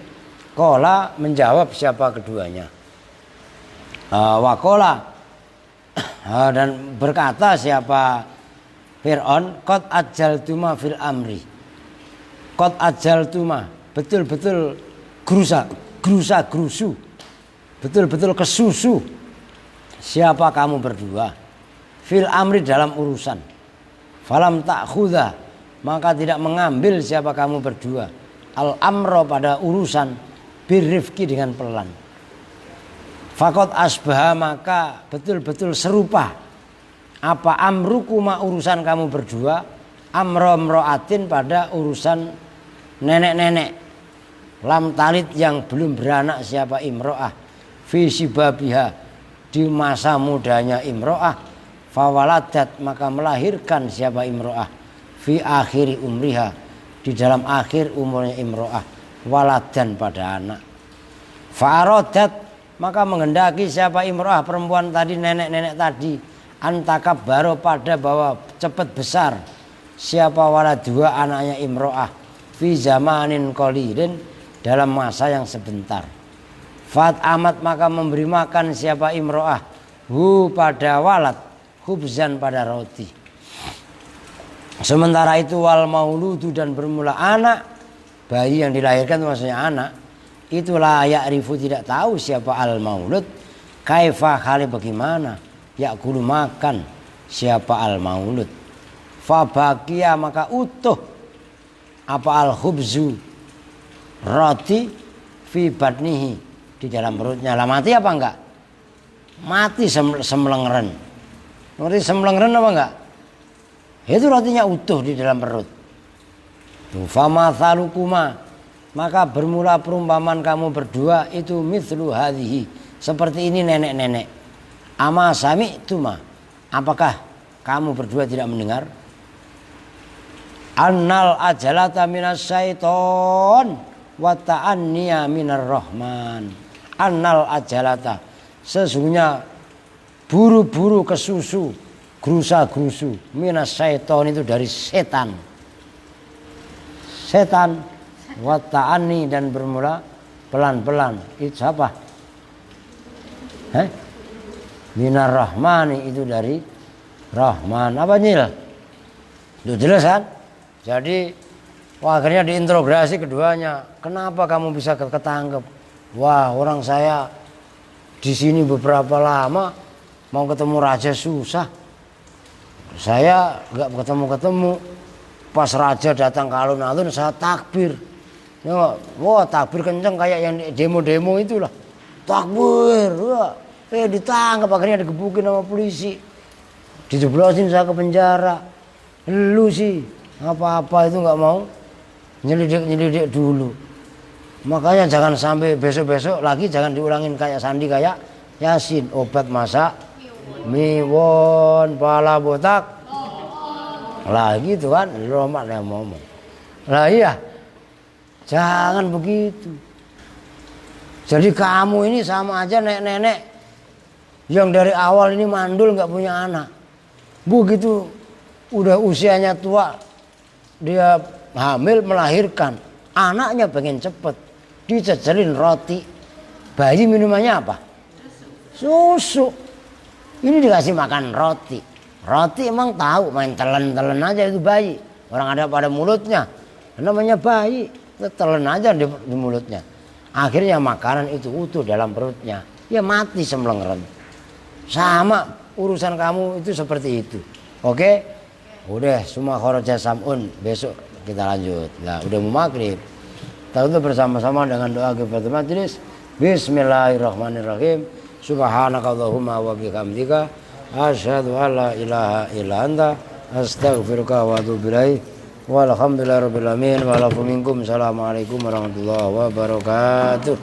Kola menjawab siapa keduanya. Wakola. Dan berkata siapa Fir'aun, qad ajaltuma fil amri. Qad ajaltuma, betul-betul gerusu. Betul-betul kesusu. Siapa kamu berdua? Fil amri, dalam urusan. Falam ta'khudha, maka tidak mengambil siapa kamu berdua. Al amro, pada urusan, birrifki, dengan pelan. Fakot asbah, maka betul-betul serupa. Apa amrukuma, urusan kamu berdua, amro-mroatin, pada urusan nenek-nenek. Lam talit, yang belum beranak siapa imro'ah. Fi sibabiha, di masa mudanya imro'ah. Fawaladat, maka melahirkan siapa imro'ah. Fi akhiri umriha, di dalam akhir umurnya imro'ah. Waladan, pada anak. Fa'arodat, maka menghendaki siapa imro'ah, perempuan tadi, nenek-nenek tadi, antakab baru, pada bahwa cepat besar siapa waladua, anaknya imro'ah, fi zamanin qalilin, dalam masa yang sebentar. Fat amat, maka memberi makan siapa imro'ah, hu, pada walad, hubzan, pada roti. Sementara itu wal mauludu, dan bermula anak, bayi yang dilahirkan maksudnya anak, itulah ya'rifu, tidak tahu siapa al maulud, kaifa, kali bagaimana, yakulu, makan siapa al maulud. Fabakia, maka utuh apa al khubzu, roti, fi batnihi, di dalam perutnya. Lah mati apa enggak? Mati semlengeren. Ngerti semlengeren apa enggak? Itu rotinya utuh di dalam perut. Famathalukuma, maka bermula perumpamaan kamu berdua itu mithlu hadhihi, seperti ini nenek-nenek. Ama sami'tuma, apakah kamu berdua tidak mendengar? Annal ajalata minas syaiton wa ta'anniya minar rahman. Annal ajalata, sesungguhnya buru-buru kesusu, gerusa-gerusu, minas syaiton, itu dari setan. Setan, wa ta'anni, dan bermula pelan-pelan. Itu apa? Minar rahmani, itu dari Rahman. Apa Nyil? Itu jelas kan? Jadi akhirnya diinterogasi keduanya. Kenapa kamu bisa ketangkep? Wah, orang saya di sini beberapa lama, mau ketemu raja susah. Saya nggak ketemu. Pas raja datang ke alun-alun, saya takbir. Ya, wah, takbir kenceng kayak yang demo-demo itulah. Takbir, wah. Ditangkap, akhirnya digebukin sama polisi. Dijeblosin saya ke penjara. Lu sih apa-apa itu nggak mau nyelidik dulu. Makanya jangan sampai besok-besok lagi, jangan diulangin kayak Sandi, kayak Yasin, obat masak miwon, pala botak. Lah gitu kan, Romak yang ngomong. Lah iya, jangan begitu. Jadi kamu ini sama aja nenek-nenek yang dari awal ini mandul, nggak punya anak. Begitu udah usianya tua, dia hamil melahirkan, anaknya pengen cepet, dicecelin roti, bayi minumannya apa? Susu. Ini dikasih makan roti. Roti emang tahu main telan-telan aja itu bayi. Orang ada pada mulutnya. Namanya bayi, telan aja di mulutnya. Akhirnya makanan itu utuh dalam perutnya. Ya mati semlengeren. Sama urusan kamu itu seperti itu. Oke? Udah semua kharaja sam'un. Besok kita lanjut. Nah, udah mau maghrib. Kita tutup bersama-sama dengan doa kifaratul majlis. Bismillahirrahmanirrahim. Subhanakallahumma wa bihamdika asyhadu an la ilaha illa anta astaghfiruka wa atubu ilaik. Walhamdulillahirabbil alamin wa lakum minkum. Assalamualaikum warahmatullahi wabarakatuh.